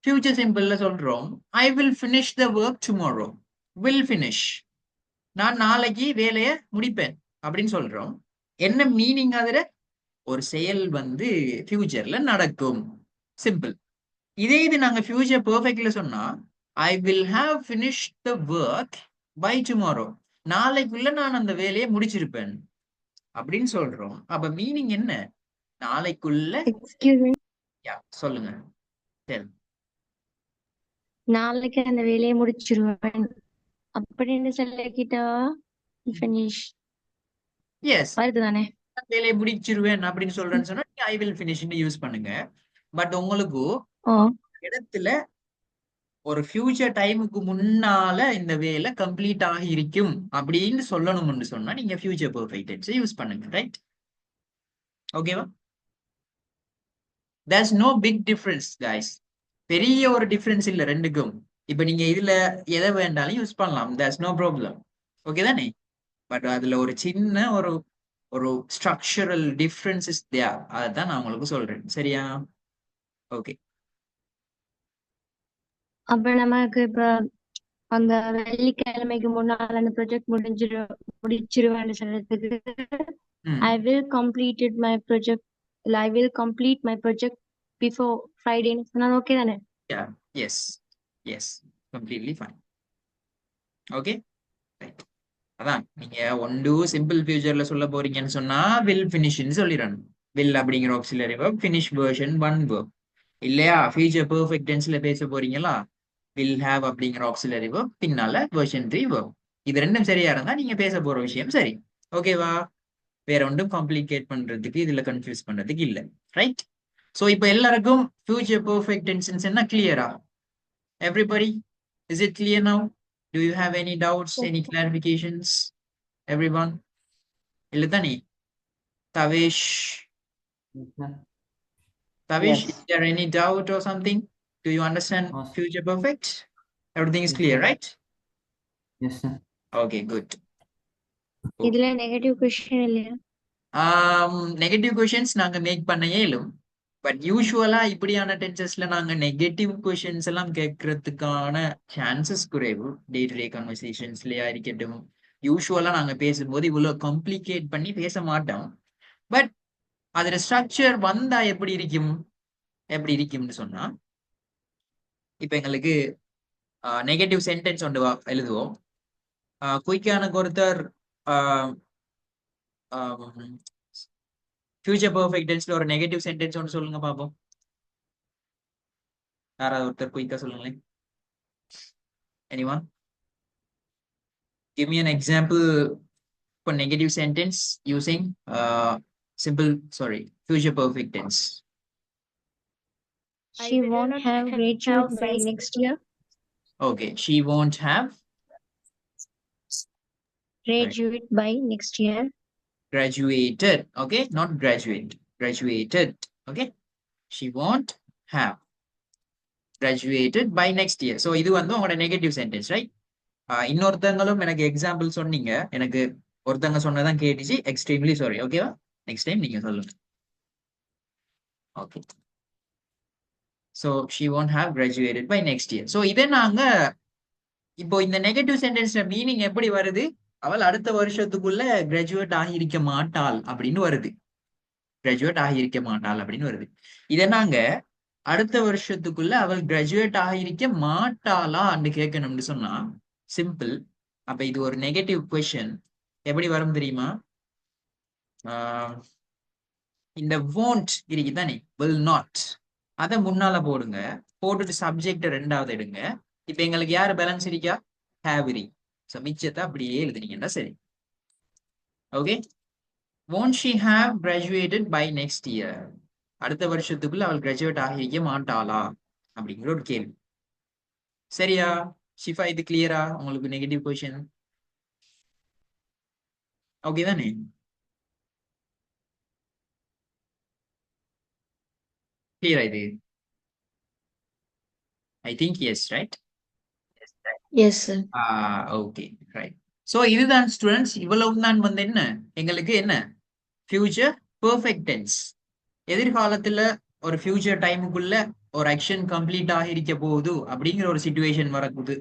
ஃபியூச்சர் சிம்பிள்ல சொல்றோம், I will finish the work tomorrow. Will finish, நான் நாளைக்கு வேலையை முடிப்பேன் அப்படின்னு சொல்றோம். என்ன மீனிங்? அதுல ஒரு செயல் வந்து ஃபியூச்சர்ல நடக்கும். சிம்பிள். இதே இது நாங்க ஃபியூச்சர் பெர்ஃபெக்ட்ல சொன்னா, I will have finish the work by tomorrow. நாளைக்குள்ள நான் அந்த வேலையை முடிச்சிருப்பேன் அப்படின்னு சொல்றோம். அப்ப மீனிங் என்ன? நாளைக்குள்ள. எக்ஸ்கியூஸ் மீ, சொல்லுங்க. சரி, நாளைக்கு அந்த வேலையை முடிச்சிருவேன் அப்படின்னு சொல்லிக்கிட்டா ஃபினிஷ் எஸ், வருது தானே. வேலையை முடிச்சிருவேன் அப்படின்னு சொல்றேன்னு சொன்னா ஐ வில் ஃபினிஷ்னு யூஸ் பண்ணுங்க. பட் உங்களுக்கு ஓ, இடத்துல ஒரு ஃபியூச்சர் டைமுக்கு முன்னால இந்த வேலை கம்ப்ளீட் ஆகி இருக்கும் அப்படின்னு சொல்லணும்னு சொன்னா நீங்க ஃபியூச்சர் பெர்ஃபெக்ட் டென்ஸ் யூஸ் பண்ணுங்க. ரைட்? ஓகேவா? There's no big difference guys. பெரிய ஒரு டிஃபரன்ஸ் இல்ல ரெண்டுக்கும். இப்ப நீங்க இதுல எதை வேண்டாலும் யூஸ் பண்ணலாம். There's no problem. ஓகே தானே? பட் அதுல ஒரு சின்ன ஒரு ஒரு ஸ்ட்ரக்சரல் டிஃபரன்ஸ் தேர். அதுதான் நான் உங்களுக்கு சொல்றேன். சரியா? ஓகே. அப்ப நமக்கு இப்ப அந்த வெள்ளிக்கிழமைக்கு முன்னால அந்த ப்ராஜெக்ட் முடிச்சிருவேன்னு சொல்றதுக்கு I will completed my project. I will complete my project before Friday. சொன்னா ஓகே தானே? Yeah, yes, yes, completely fine. Okay, right. அதான் நீங்க ஒன்று சிம்பிள் ஃபியூச்சர்ல சொல்ல போறீங்கன்னு சொன்னா வில் ஃபினிஷ்னு சொல்லிடணும். வில் அப்படிங்கிற auxiliary verb, finish version 1 verb. இல்லையா? ஃபியூச்சர் பெர்ஃபெக்ட் டென்ஸ்ல பேச போறீங்களா, வில் ஹேவ் அப்படிங்கிற ஆக்சிலரி வெர்ப், பின்னால வெர்ஷன் 3 வெர்ப். இது ரெண்டும் சரியா இருந்தா நீங்க பேச போற விஷயம் சரி. ஓகேவா? வேற ஒன்றும் காம்ப்ளிகேட் பண்றதுக்கு, இதுல கன்ஃபியூஸ் பண்றதுக்கு இல்ல. ரைட்? சோ இப்போ எல்லாருக்கும் ஃபியூச்சர் பெர்ஃபெக்ட் டென்ஸ் என்ன கிளியரா? Everybody, is it clear now? Do you have any doubts, any clarifications? Everyone? Illatani? Tavish? Tavish, Yes. is there any doubt or something? Do you understand Yes. future perfect? Everything is Yes, clear, sir. right? Yes, sir. Okay, good. இதுல negative question இல்லையா? Negative questions நாங்க make பண்ண இயலும். But யூஸ்வலா இப்படியான டென்சஸ்ல நாங்க negative questions எல்லாம் கேட்கறதுக்கான chances குறைவு. டே டு டே கன்வர்சேஷன்ஸ்லயா இருக்கட்டும், யூஸ்வலா நாங்க பேசும்போது இவ்வளவு காம்ப்ளிகேட் பண்ணி பேச மாட்டோம். பட் அதுல ஸ்ட்ரக்சர் வந்தா எப்படி இருக்கும்னு சொன்னா, இப்ப எங்களுக்கு நெகட்டிவ் சென்டென்ஸ் ஒன்று எழுதுவோம். குயிக்கான ஒருத்தர் ஃபியூச்சர் பெர்ஃபெக்ட் டென்ஸ்ல ஒரு நெகட்டிவ் சென்டென்ஸ் ஒன்று சொல்லுங்க பாப்போம். யாராவது ஒருத்தர் குயிக்கா சொல்லுங்களேன். Anyone? Give me an example for negative sentence using future perfect tense. She won't have graduate by next year. Okay, she won't have Graduate by next year. graduated. Okay, not graduate. Graduated. Okay, she won't have graduated by next year. So இது வந்து உங்களோட negative sentence, right? இன்னொருத்தங்களும் எனக்கு example சொன்னீங்க, எனக்கு ஒருத்தங்க சொன்னதான் கேட்டுச்சு. Extremely sorry. ஓகேவா? நெக்ஸ்ட் டைம் நீங்க சொல்லுங்க. Okay. So she won't have graduated by next year. So இதை நாங்க இப்போ இந்த நெகட்டிவ் சென்டென்ஸ்ல மீனிங் எப்படி வருது? அவள் அடுத்த வருஷத்துக்குள்ள கிராஜுவேட் ஆகியிருக்க மாட்டாள் அப்படின்னு வருது. கிராஜுவேட் ஆகியிருக்க மாட்டாள் அப்படின்னு வருது. இதை நாங்க அடுத்த வருஷத்துக்குள்ள அவள் கிராஜுவேட் ஆகியிருக்க மாட்டாளான்னு கேட்கணும்னு சொன்னா சிம்பிள். அப்ப இது ஒரு நெகட்டிவ் கொஸ்டின். எப்படி வரும் தெரியுமா? ஆஹ் இந்த won't இருக்குதானே, will not, அதை முன்னால போடுங்க. போட்டுட்டு சப்ஜெக்ட் ரெண்டாவது எடுங்க. இப்ப எங்களுக்கு யாரு பேலன்ஸ் இருக்கா? have இருக்கு. சோ மிச்சத்தை அப்படியே எழுதுனீங்கன்னா சரி. Okay. won't she have graduated by next year? அடுத்த வருஷத்துக்குள்ள அவள் கிராஜுவேட் ஆகிக்க மாட்டாளா அப்படிங்கிற ஒரு கேள்வி. சரியா ஷிஃபா? இது கிளியரா உங்களுக்கு? நெகட்டிவ் கொஸ்டின் ஓகே தானே? கிளியரா இது? I think yes, right? Yes, sir. Okay, right. So இதுதான் ஸ்டூடெண்ட்ஸ், இவ்வளவு தான் வந்து என்ன எங்களுக்கு என்ன ஃபியூச்சர் பெர்ஃபெக்ட் டென்ஸ். எதிர்காலத்துல ஒரு ஃபியூச்சர் டைமுக்குள்ள ஒரு ஆக்ஷன் கம்ப்ளீட் ஆகிருக்க போகுது அப்படிங்கிற ஒரு சிச்சுவேஷன்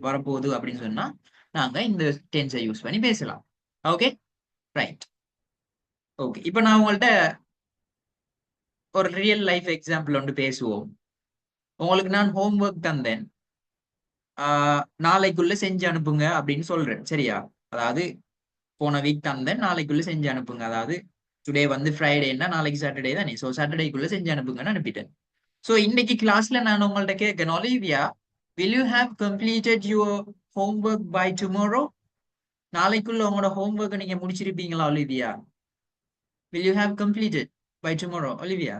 வரப்போகுது அப்படின்னு சொன்னா நாங்க இந்த டென்ஸை யூஸ் பண்ணி பேசலாம். Okay, right. ஓகே, இப்போ நான் உங்கள்ட்ட ஒரு ரியல் லைஃப் எக்ஸாம்பிள் ஒன்று பேசுவோம். உங்களுக்கு நான் ஹோம்ஒர்க் தந்தேன், நாளைக்குள்ள செஞ்சு அனுப்புங்க அப்படின்னு சொல்றேன். சரியா? அதாவது போன வீக் தந்தேன், நாளைக்குள்ள செஞ்சு அனுப்புங்க. அதாவது டுடே வந்து ஃப்ரைடேன்னா நாளைக்கு சாட்டர்டே தானே, ஸோ சாட்டர்டேக்குள்ள செஞ்சு அனுப்புங்கன்னு அனுப்பிட்டேன். ஸோ இன்னைக்கு கிளாஸ்ல நான் உங்கள்ட்ட கேட்கணும், Olivia will you have completed your homework by tomorrow? நாளைக்குள்ள உங்களோட ஹோம்ஒர்க்கை நீங்க முடிச்சிருப்பீங்களா Olivia? will you have completed by tomorrow? Olivia,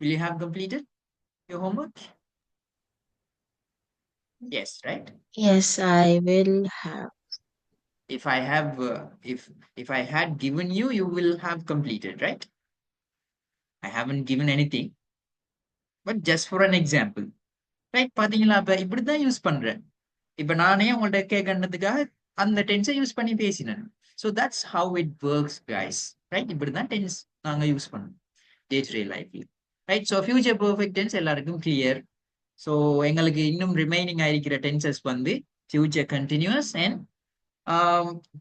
will you have completed your homework? Yes, right? Yes, I will have. If I have if I had given you, you will have completed, right? I haven't given anything, but just for an example, right? பாத்தீங்களா? அப்ப இப்படிதான் use பண்றேன். இப்ப நானே உங்கள்ட்ட கேட்கறதுக்காக அந்த டென்ஸை use பண்ணி பேசினேன். So that's how it works guys, right? இப்படிதான் டென்ஸ் நாங்க யூஸ் பண்ணோம் டே டு டே லைஃப்ல, right? So future perfect tense எல்லாருக்கும் கிளியர். ஸோ எங்களுக்கு இன்னும் ரிமைனிங் ஆயிருக்கிற டென்சஸ் வந்து future continuous and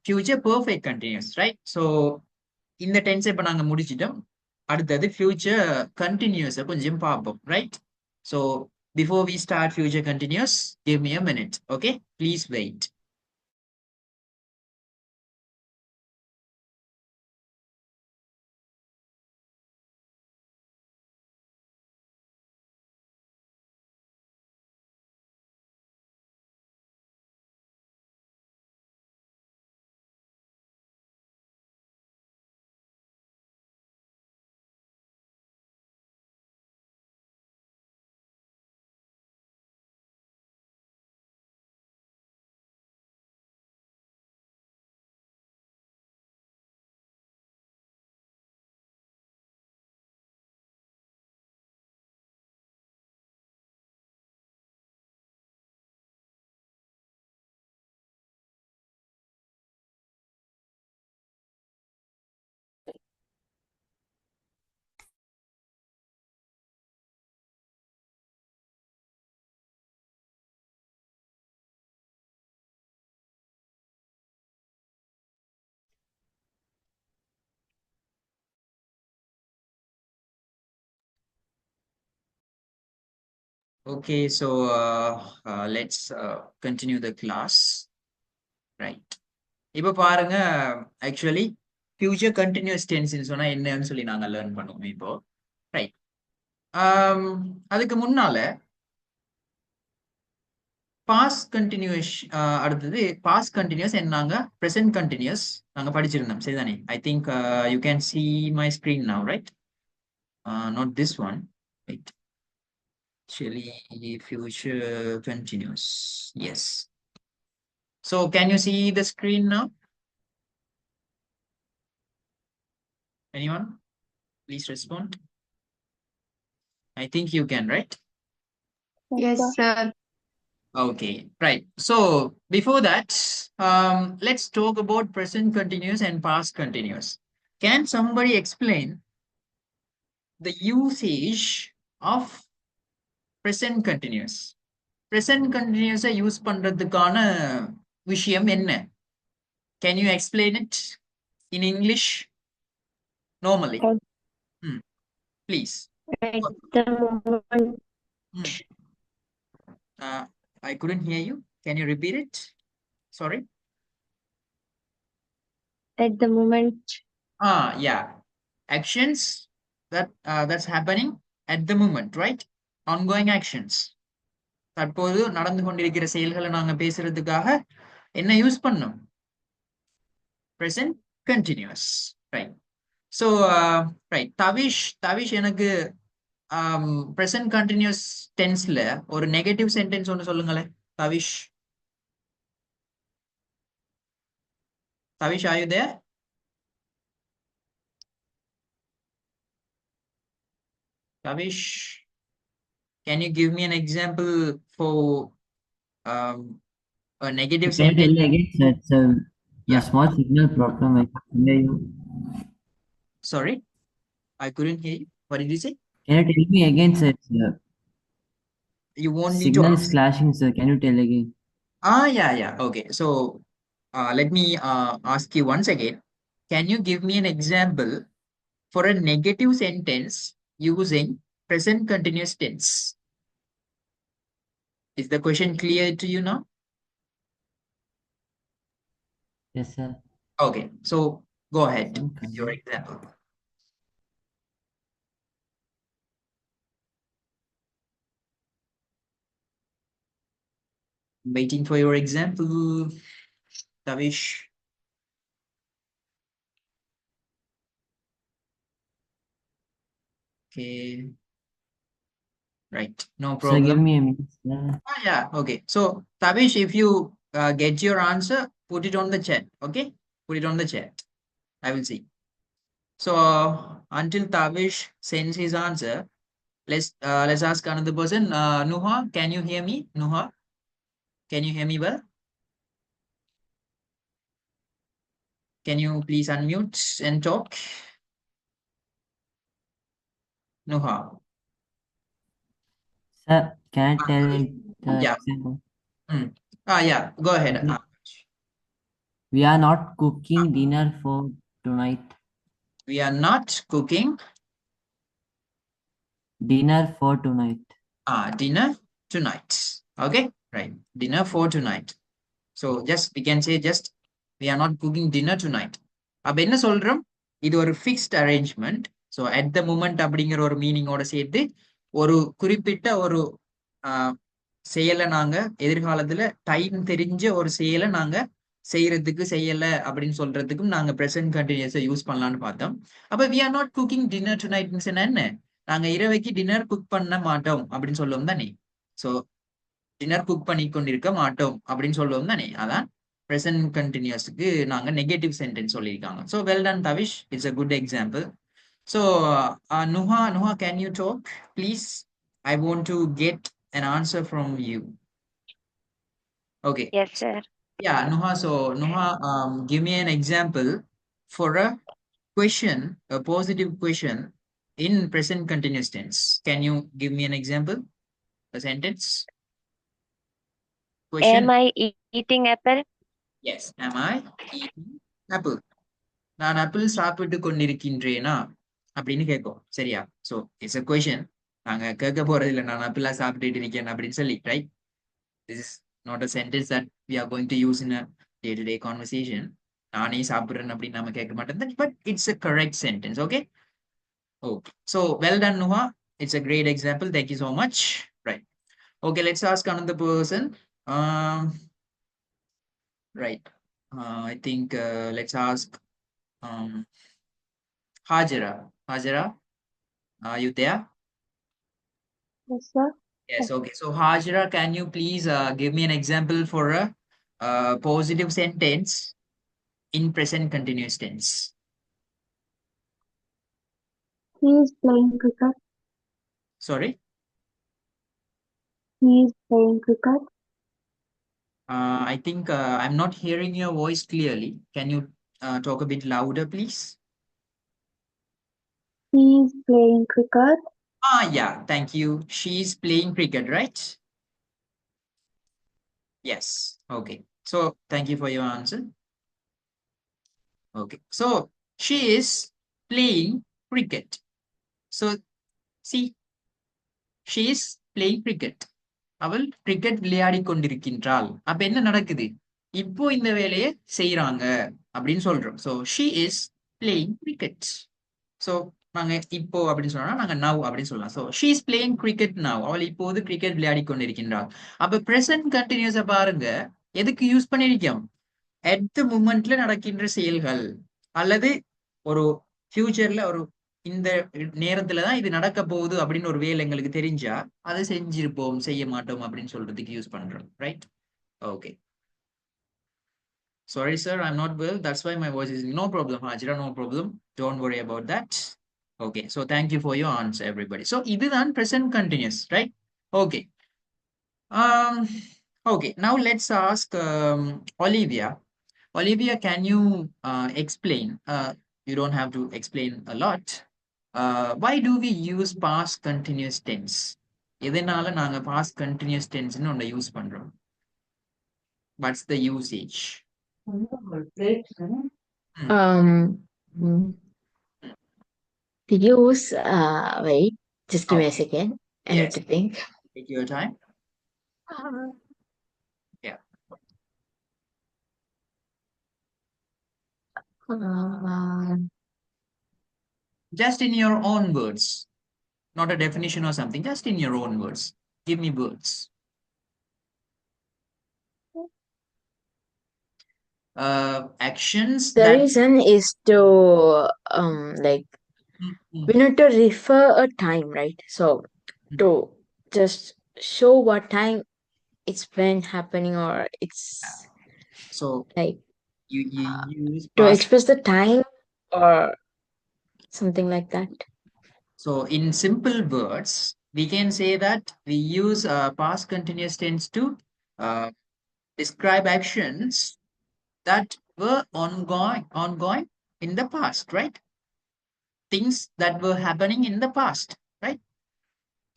future perfect continuous, right? So இந்த டென்ஸ் இப்போ நாங்கள் முடிச்சிட்டோம். அடுத்தது ஃபியூச்சர் கண்டினியூஸை கொஞ்சம் பார்ப்போம், right? So before we start future continuous, give me a minute, okay? Please wait. Okay, so let's continue the class, right? இப்போ பாருங்க, ஆக்சுவலி ஃபியூச்சர் கண்டினியூஸ் டென்ஸ்னு சொன்னா என்னன்னு சொல்லி நாங்க லேர்ன் பண்ணுவோம் இப்போ, ரைட்? அதுக்கு முன்னால பாஸ்ட் கண்டினியூஸ், அடுத்தது பாஸ்ட் கண்டினியூஸ் நாங்க ப்ரெசென்ட் கண்டினியூஸ் நாங்க படிச்சிருந்தோம், சரிதானே? I think you can see my screen now, right? Not this one, right? Actually future continuous, yes. So can you see the screen now? Anyone? Please respond. I think you can, right? Yes, sir. Okay, right. So before that, let's talk about present continuous and past continuous. Can somebody explain the usage of present continuous? present continuous use பண்றதுக்கான விஷயம் என்ன? Can you explain it in English normally? At Please. the moment, Hmm. I couldn't hear you. Can you repeat it? Sorry. at the moment, Yeah. Actions that's happening at the moment, right? Ongoing actions. தற்போது நடந்து கொண்டிருக்கிற செயல்களை நாங்க பேசுறதுக்காக என்ன use பண்ணோம்? Present continuous. Right. So, right. Tavish எனக்கு present continuous tenseல ஒரு நெகட்டிவ் சென்டென்ஸ் ஒன்று சொல்லுங்களேன். Tavish, are you there? Tavish, can you give me an example for a negative Can you tell sentence? me again, sir? It's a Yeah. small signal problem. I can hear you. Sorry, I couldn't hear you. What did you say? Can you tell me again, sir? It's You want me to signal is ask? clashing, sir. Can you tell again? Yeah. Okay. So, let me ask you once again. Can you give me an example for a negative sentence using present continuous tense? Is the question clear to you now? Yes, sir. Okay. So, go ahead Okay. with your example. Waiting for your example, Tavish. Okay. Right. No Sir, give problem. me a minute, sir. Yeah. Okay. So, Tavish, if you get your answer, put it on the chat. Okay. Put it on the chat. I will see. So, until Tavish sends his answer, let's ask another person. Nuha, can you hear me? Nuha, can you hear me well? Can you please unmute and talk? Nuha. Sir, can I tell the Yeah. example? Yeah. Go ahead. Okay. We are not cooking dinner for tonight. We are not cooking Dinner for tonight. dinner tonight. Okay. Right. Dinner for tonight. So just we can say just we are not cooking dinner tonight. அப்ப என்ன சொல்றோம்? இது ஒரு fixed arrangement. So at the moment அப்படிங்கிற ஒரு மீனிங்கோட சேர்த்து ஒரு குறிப்பிட்ட ஒரு செயலை நாங்க எதிர்காலத்துல டைம் தெரிஞ்ச ஒரு செயலை நாங்க செய்யறதுக்கு செய்யல அப்படின்னு சொல்றதுக்கும் நாங்க ப்ரெசன்ட் கண்டினியூஸை யூஸ் பண்ணலாம்னு பார்த்தோம். அப்ப we are not cooking dinner டுநைட்னு சொன்னா என்ன? நாங்க இரவைக்கு டின்னர் குக் பண்ண மாட்டோம் அப்படின்னு சொல்லுவோம் தானே. ஸோ டின்னர் குக் பண்ணி கொண்டிருக்க மாட்டோம் அப்படின்னு சொல்லுவோம் தானே. அதான் ப்ரெசன்ட் கண்டினியூஸ்க்கு நாங்க நெகட்டிவ் சென்டென்ஸ் சொல்லியிருக்காங்க. So well ton Tavish, it's a good example. So Nuha, can you talk, please? I want to get an answer from you. Okay. Yes, sir. Yeah, Nuha. So Nuha, give me an example for a question, a positive question in present continuous tense. Can you give me an example, a sentence? Question. Am I eating apple? Yes. Am I eating apple? நான் apple சாப்பிட்டு கொண்டிருக்கின்றேனா அப்படின்னு கேட்கும். சரியா? So it's a question. நாங்க கேட்க போறது இல்லை நான் ஆப்பிளா சாப்பிட்டுட்டு இருக்கேன் அப்படின்னு சொல்லி, right? This is not a sentence that we are going to use in a day to day conversation. நானே சாப்பிட்றேன் அப்படின்னு நம்ம கேட்க மாட்டோம். But it's a correct sentence. Okay. Okay. So well done Nuha. It's a great example. Thank you so much. Right. Okay, let's ask another person. Right. I think let's ask Hajira. Hajira, are you there? Yes, sir. Yes. Okay. So Hajira, can you please give me an example for a positive sentence in present continuous tense? He is playing cricket. Sorry. He is playing cricket. I think I'm not hearing your voice clearly. Can you talk a bit louder, please? He is playing cricket. Yeah. Thank you. She's playing cricket, right? Yes. Okay. So thank you for your answer. Okay. So she is playing cricket. So see, she is playing cricket. அவள் cricket விளையாடி கொண்டிருக்கின்றாள். அப்ப என்ன நடக்குது? இப்போ இந்த வேலையை செய்யறாங்க அப்படின்னு சொல்றோம். So she is playing cricket. So நாங்க இப்போ அப்படின்னு சொன்னா நாங்க now அப்படின்னு சொல்லலாம். So she is playing cricket now. அவள் இப்போது கிரிக்கெட் விளையாடி கொண்டிருக்கின்றாள். அப்ப present continuous பாருங்க எதுக்கு யூஸ் பண்ணிருக்கோம்? at the momentல நடக்கின்ற செயல்கள் அல்லது ஒரு ஃபியூச்சர்ல ஒரு இந்த நேரத்துல தான் இது நடக்க போகுது அப்படின்னு ஒரு வேலை எங்களுக்கு தெரிஞ்சா அதை செஞ்சிருப்போம் செய்ய மாட்டோம் அப்படின்னு சொல்றதுக்கு யூஸ் பண்றோம். Right? Okay. Sorry, sir, I'm not well. That's why my voice is no problem, Hajira, no problem. Don't worry about that. Okay, so thank you for your answer, everybody. So, இதுதான் present continuous, right? Okay. Okay, now let's ask Olivia. Olivia, can you explain? You don't have to explain a lot. Why do we use past continuous tense? எதனால நாங்க past continuous tense ன்னு ஒன்றை use பண்றோம்? What's the usage? Use wait, just give me a Okay. second. I need Yes. to think. Take your time. Yeah. Just in your own words, not a definition or something, just in your own words. Give me words. Actions The that reason is to like we need to refer a time, right? So to just show what time it's been happening, or it's so like you use to past. express the time or something like that. So in simple words, we can say that we use past continuous tense to describe actions that were ongoing in the past, right? Things that were happening in the past, right?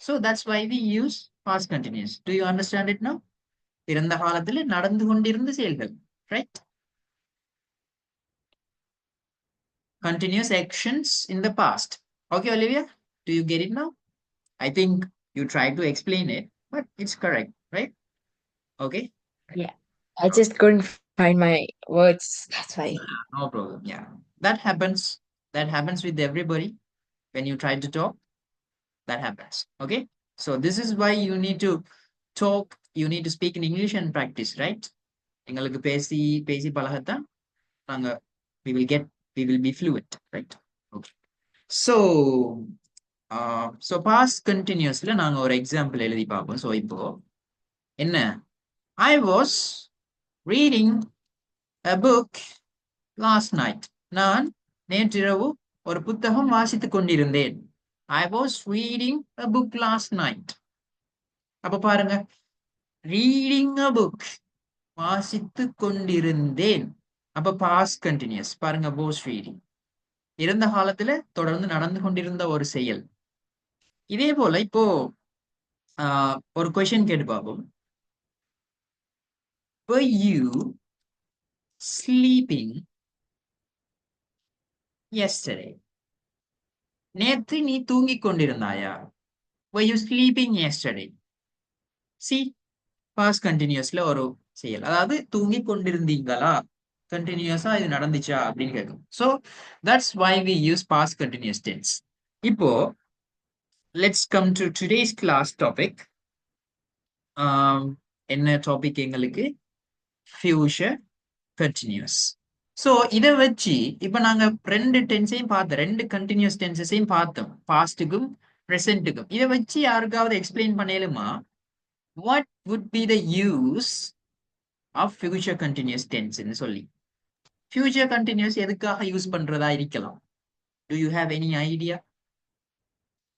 So that's why we use past continuous. Do you understand it now? இறந்த காலத்துல நடந்து கொண்டிருந்த செயல்கள், right? Continuous actions in the past. Okay, Olivia, do you get it now? I think you tried to explain it, but it's correct, right? Okay. I just couldn't find my words. That's why. No problem. Yeah, that happens. That happens with everybody when you try to talk. That happens. Okay. So this is why you need to talk. You need to speak in English and practice, right? எங்களுக்கு பேசி பேசி பழகத்தான் நாங்க we will be fluent, right? Okay. So past continuously நாங்க ஒரு example எழுதி பார்ப்போம். So இப்போ என்ன? I was reading a book last night. நான் நேற்றிரவு ஒரு புத்தகம் வாசித்துக் கொண்டிருந்தேன். I was reading a book last night. அப்ப பாருங்க, reading a book, வாசித்துக் கொண்டிருந்தேன். அப்ப past continuous. பாருங்க, was reading. இறந்த காலத்துல தொடர்ந்து நடந்து கொண்டிருந்த ஒரு செயல். இதே போல இப்போ ஒரு கொஸ்டின் கேட்டு பார்ப்போம். Were you sleeping yesterday? நேற்று நீ தூங்கிக் கொண்டிருந்தாயா? Were you sleeping yesterday? See, past continuously ஒரு செயல். அதாவது தூங்கிக் கொண்டிருந்தீங்களா? கண்டினியூஸா இது நடந்துச்சா அப்படின்னு கேட்கும். So that's why we use past continuous tense. இப்போ let's come to today's class topic. என்ன டாபிக் எங்களுக்கு? future continuous. So இதை வச்சு இப்ப நாங்க ரெண்டு டென்ஸையும் பார்த்தோம், ரெண்டு கண்டினியூஸ் டென்சஸையும் பார்த்தோம், பாஸ்டுக்கும் ப்ரெசென்ட்டுக்கும். இதை வச்சு யாருக்காவது explain பண்ணலுமா? What would be the use of future continuous tense ன்னு சொல்லி. future continuous எதுக்காக யூஸ் பண்றதா இருக்கலாம்? Do you have any idea?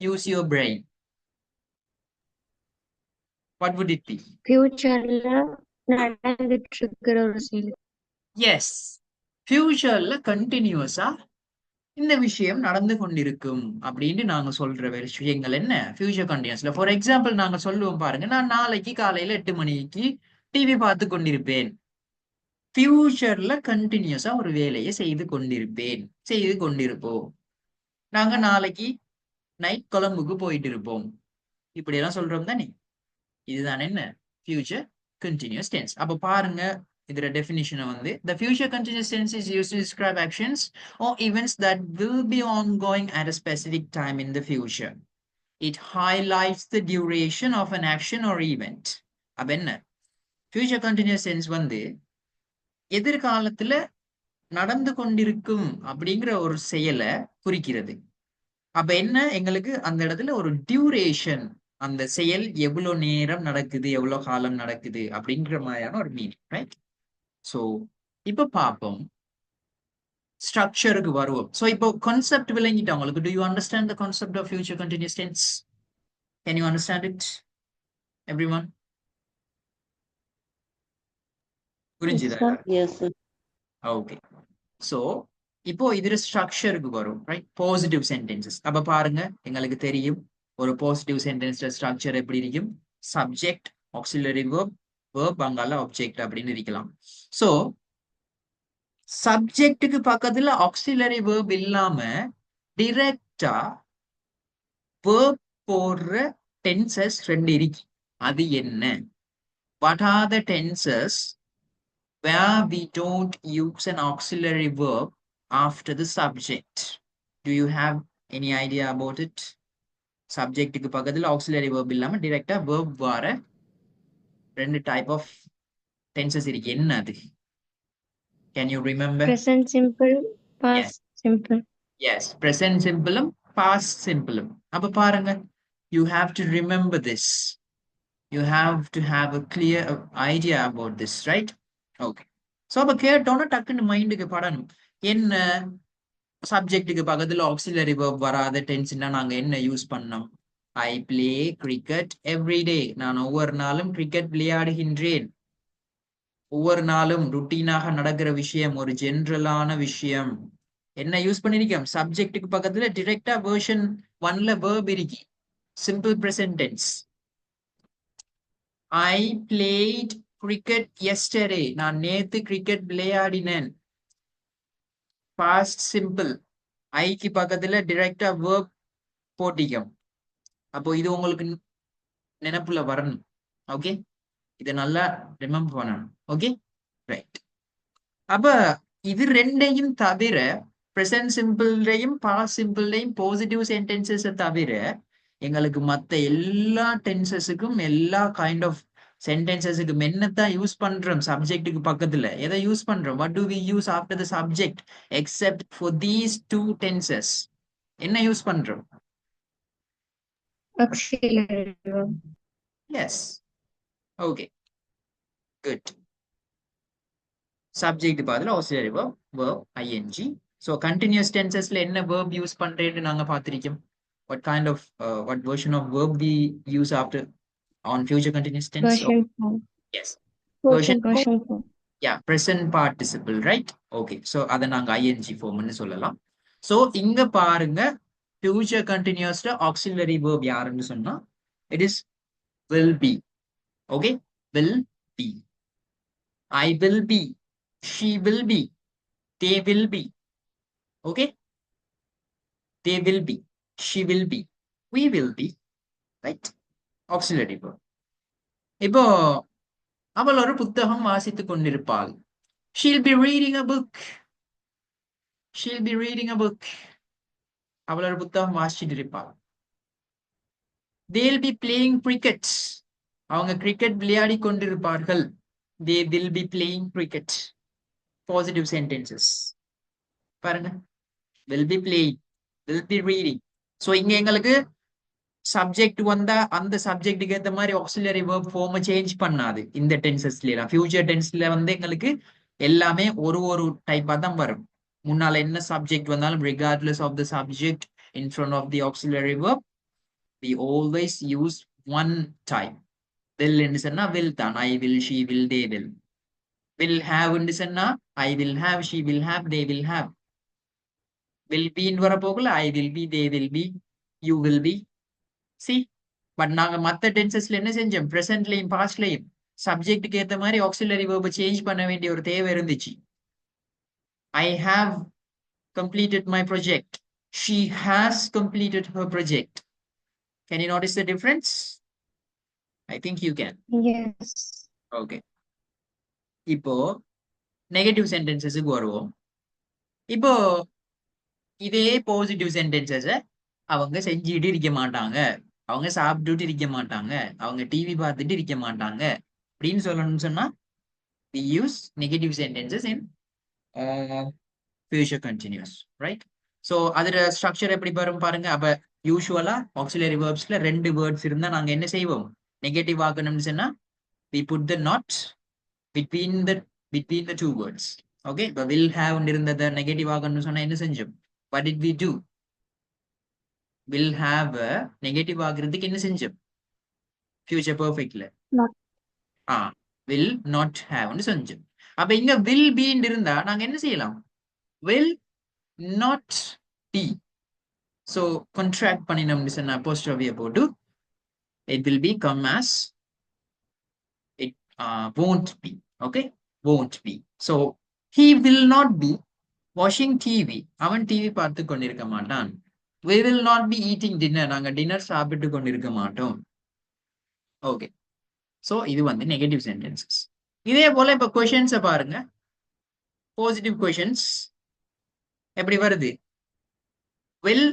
Use your brain. What would it be? ஃபியூச்சர்ல நடந்துட்டு இருக்கிற ஒரு செயல். Yes, futureல கண்டினியூஸா இந்த விஷயம் நடந்து கொண்டிருக்கும் அப்படின்னு நாங்க சொல்ற விஷயங்கள் என்ன? ஃபியூச்சர் கண்டினியூஸ்ல. ஃபார் எக்ஸாம்பிள் நாங்க சொல்லுவோம் பாருங்க, நான் நாளைக்கு காலையில 8 மணிக்கு டிவி பார்த்து கொண்டிருப்பேன். ஃபியூச்சர்ல கண்டினியூஸா ஒரு வேலையை செய்து கொண்டிருப்போம். நாங்க நாளைக்கு நைட் கொழம்புக்கு போயிட்டு இருப்போம். இப்படி எல்லாம் சொல்றோம் தானே. இதுதான் என்ன ஃபியூச்சர் கண்டினியூஸ் டென்ஸ். அப்ப பாருங்க இதோட டெஃபினிஷனை வந்து the future continuous tense is used to describe actions or events that will be ongoing at a specific time in the future. It highlights the duration of an action or event. அப்ப என்ன future continuous tense வந்து எதிர்காலத்துல நடந்து கொண்டிருக்கும் அப்படிங்கிற ஒரு செயலை குறிக்கிறது. அப்ப என்ன எங்களுக்கு அந்த இடத்துல ஒரு டியூரேஷன், அந்த செயல் எவ்வளவு நேரம் நடக்குது, எவ்வளவு காலம் நடக்குது அப்படிங்கிற மாதிரியான ஒரு மீனிங், ரைட்? சோ இப்ப பார்ப்போம், ஸ்ட்ரக்சருக்கு வருவோம். சோ இப்போ கான்செப்ட் விளங்கிட்டா உங்களுக்கு? Do you understand the concept of future continuous tense? Can you understand it everyone? புரிஞ்சுதா? ஓகே. சோ இப்போ இதுல ஸ்ட்ரக்சருக்கு வரும், ரைட்? Positive sentences. அப்ப பாருங்க எங்களுக்கு தெரியும் ஒரு பாசிட்டிவ் சென்டென்ஸ் ஸ்ட்ரக்சர் எப்படி இருக்கும். சப்ஜெக்ட், ஆக்சிலரி வெர்ப், வெர்ப் அங்கால ஆப்ஜெக்ட் அப்படின்னு இருக்கலாம். சோ சப்ஜெக்ட்டுக்கு பக்கத்துல ஆக்சிலரி வெர்ப் இல்லாம டிரெக்டா வெர்ப் போடுற டென்சஸ் ரெண்டு இருக்கு. அது என்ன? What are the tenses where we don't use an auxiliary verb after the subject? Do you have any idea about it? சப்ஜெக்ட்டுக்கு பக்கத்துல ஆக்சிலரி வெர்ப் இல்லாம டைரக்டா வெர்ப் வர ரெண்டு டைப் ஆஃப் டென்சஸ் இருக்கு. என்ன அது? Can you remember? Present simple, Yes. past simple. Yes, present simple, past simple. அப்ப பாருங்க, you have to remember this. You have to have a clear idea about this, right? Okay. So அப்ப கேட்டோன்னா டக்குன்னு மைண்டுக்கு படணும். என்ன சப்ஜெக்ட்டுக்கு பக்கத்துல ஆக்சிலரி வெர்ப் வராத டென்ஸ்னா நாங்க என்ன யூஸ் பண்ணோம்? I play cricket every day. நான் ஒவ்வொரு நாளும் கிரிக்கெட் விளையாடுகின்றேன். ஒவ்வொரு நாளும் ருட்டீனாக நடக்கிற விஷயம், ஒரு ஜென்ரலான விஷயம். என்ன யூஸ் பண்ணிருக்கோம்? சப்ஜெக்ட்டுக்கு பக்கத்துல டிரெக்டா வெர்ஷன் 1ல வெர்ப் இருக்கு. Simple present tense. I played cricket yesterday. நான் நேத்து கிரிக்கெட் விளையாடினேன். Past simple. ஐக்கு பக்கத்துல டிரெக்டா வெர்ப் போட்டிக்கும். அப்போ இது உங்களுக்கு நினைப்புல வரணும். ஓகே, இதை நல்லா ரிமெம்பர் பண்ணணும். Okay, right. அப்ப இது ரெண்டையும் தவிர, பிரசன்ட் சிம்பிள்லையும் பாஸ்ட் சிம்பிள்லையும் பாசிட்டிவ் சென்டென்சஸ் தவிர எங்களுக்கு மத்த எல்லா டென்சஸுக்கும் எல்லா கைண்ட் ஆஃப் சென்டென்சஸுக்கும் என்னத்தான் யூஸ் பண்றோம்? சப்ஜெக்ட்டுக்கு பக்கத்துல எதை யூஸ் பண்றோம்? what do we use after the subject except for these two tenses? என்ன யூஸ் பண்றோம்? Auxiliary verb. Yes. Okay. Good. Subject பதிலா auxiliary verb, verb, ing. So continuous tensesல என்ன verb use பண்றேன்னு நாங்க பார்த்திருக்கோம். What kind of what version of verb we use after on future continuous tense? Version form. Yes. Version Version form. yeah, present participle, right? Okay. So அத நாங்க ing form னு சொல்லலாம். So இங்க பாருங்க, future continuous auxiliary verb யாருன்னு சொன்னா it is will be. Okay, will be. I will be. She will be. They will be. Okay, they will be. She will be. We will be. Right? Auxiliary verb. இப்போ அவள் ஒரு புத்தகம் வாசித்துக் கொண்டிருப்பாள். She'll be reading a book. She'll be reading a book. அவள் ஒரு புத்தகம் வாசிச்சுட்டு இருப்பாள். They'll be playing cricket. அவங்க கிரிக்கெட் விளையாடி கொண்டிருப்பார்கள். They will be playing cricket. Positive sentences. பாருங்க, will be playing, will be reading. So இங்க எங்களுக்கு சப்ஜெக்ட் வந்தா அந்த சப்ஜெக்ட்டுக்கு ஏற்ற மாதிரி ஆக்சிலரி வெர்ப் ஃபார்ம் சேஞ்ச் பண்ணாது. இந்த டென்சஸ்ல ஃபியூச்சர் டென்ஸ்ல வந்து எங்களுக்கு எல்லாமே ஒரு டைப்பா தான் வரும். முன்னால என்ன சப்ஜெக்ட் வந்தாலும் regardless of the subject in front of the auxiliary verb, we always use one type. will என்று சொன்னா will தான். I will, she will, they will. will have என்று சொன்னா I will have, she will have, they will have. will be ன்னு வரப்போகல I will be, they will be, you will be. See, but நாங்க மத்த டென்சஸ்ல என்ன செஞ்சோம்? பிரசன்ட்லயும் பாஸ்ட்லயும் சப்ஜெக்ட்டுக்கு ஏத்த மாதிரி ஆக்சிலரி வேர்பை சேஞ்ச் பண்ண வேண்டிய ஒரு தேவை இருந்துச்சு. I have completed my project. She has completed her project. Can you notice the difference? I think you can. Yes. Okay. இப்போ நெகட்டிவ் சென்டென்சஸுக்கு வருவோம். இப்போ இதே பாசிட்டிவ் சென்டென்சஸ அவங்க செஞ்சுட்டு இருக்க மாட்டாங்க, அவங்க சாப்பிட்டுட்டு இருக்க மாட்டாங்க, அவங்க டிவி பார்த்துட்டு இருக்க மாட்டாங்க அப்படின்னு சொல்லணும்னு சொன்னா we use negative sentences in future continuous, right? So அதோட ஸ்ட்ரக்சர் எப்படி வரும் பாருங்க. அப்ப யூசுவலா ஆக்சிலரி வேர்ப்ஸ்ல 2 வேர்ட்ஸ் இருந்தா நாங்க என்ன செய்வோம்? நெகட்டிவ் ஆக்கணும்னு சொன்னா we put the not between the two words. Okay, இப்ப will have இருந்தத நெகட்டிவ் ஆகணும்னு சொன்னா என்ன செஞ்சோம்? What did we do? will have negative ஆகிறதுக்கு என்ன செஞ்சோம்? ஃபியூச்சர் பெர்ஃபெக்ட்ல Not. will not have னு செஞ்சோம். அப்ப இங்க will be ன்னு இருந்தா நாங்க என்ன செய்யலாம்? will not be. So contract பண்ணினோம்னு சொன்னா apostrophe போட்டு it will be come as it won't be. Okay, won't be. So he will not be watching TV. அவன் டிவி பார்த்து கொண்டிருக்க மாட்டான். We will not be eating dinner. நாங்க dinner சாப்பிட்டு கொண்டிருக்க மாட்டோம். ஓகே, ஸோ இது வந்து நெகட்டிவ் சென்டென்சஸ். இதே போல இப்ப கொஷின்ஸை பாருங்க. பாசிட்டிவ் கொஷின்ஸ் எப்படி வருது? வில்,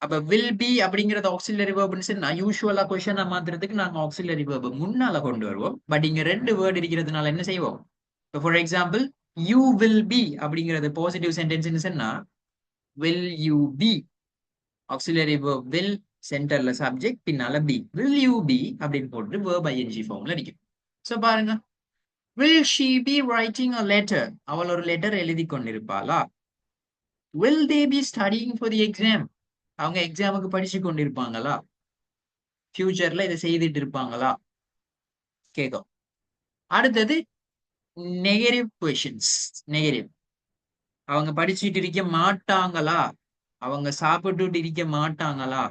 அப்ப வில் பி அப்படிங்கறது ஆக்சிலரி வேர்ப்னு சொன்னா யூசுவலா கொஷனை மாத்துறதுக்கு நாங்க ஆக்சிலரி வேர்ப் முன்னால கொண்டு வருவோம். பட் இங்க 2 வேர்ட் இருக்கிறதுனால என்ன செய்வோம்? இப்போ for example you will be அப்படிங்கிறது பாசிட்டிவ் சென்டென்ஸ்னு சொன்னா will you be auxiliary verb will சென்டர்ல சப்ஜெக்ட் பின்னால be. will you be அப்படின்னு போட்டு verb ing ஃபார்ம்ல அடிக்கும். சோ பாருங்க, will she be writing a letter? அவள் ஒரு லெட்டர் எழுதி கொண்டிருப்பாளா? will they be studying for the exam? அவங்க எக்ஸாமுக்கு படிச்சு கொண்டிருப்பாங்களா? ஃபியூச்சர்ல இதை செய்துட்டு இருப்பாங்களா? கேட்கும். அடுத்தது நெகட்டிவ் கொஷின்ஸ். நெகட்டிவ், அவங்க படிச்சுட்டு இருக்க மாட்டாங்களா? அவங்க சாப்பிட்டுட்டு இருக்க மாட்டாங்களா?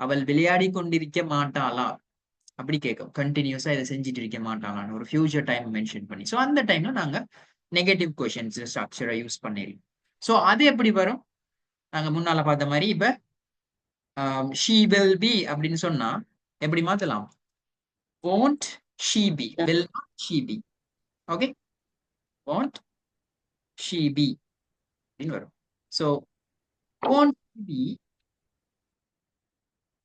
அவள் விளையாடி கொண்டிருக்க மாட்டாளா? அப்படி கேட்கும். கண்டினியூஸா இதை செஞ்சுட்டு இருக்க மாட்டாங்கன்னு ஒரு ஃபியூச்சர் டைம் மென்ஷன் பண்ணி. ஸோ அந்த டைம்ல நாங்க நெகட்டிவ் கொஷின்ஸ் ஸ்ட்ரக்சரை யூஸ் பண்ணிருக்கோம். ஸோ அது எப்படி வரும்? நாங்க முன்னால பார்த்த மாதிரி இப்ப she will be அப்படின்னு சொன்னா எப்படி மாத்தலாம்? won't she be, will not she be. Okay, won't she be அப்படின்னு வரும். So won't she be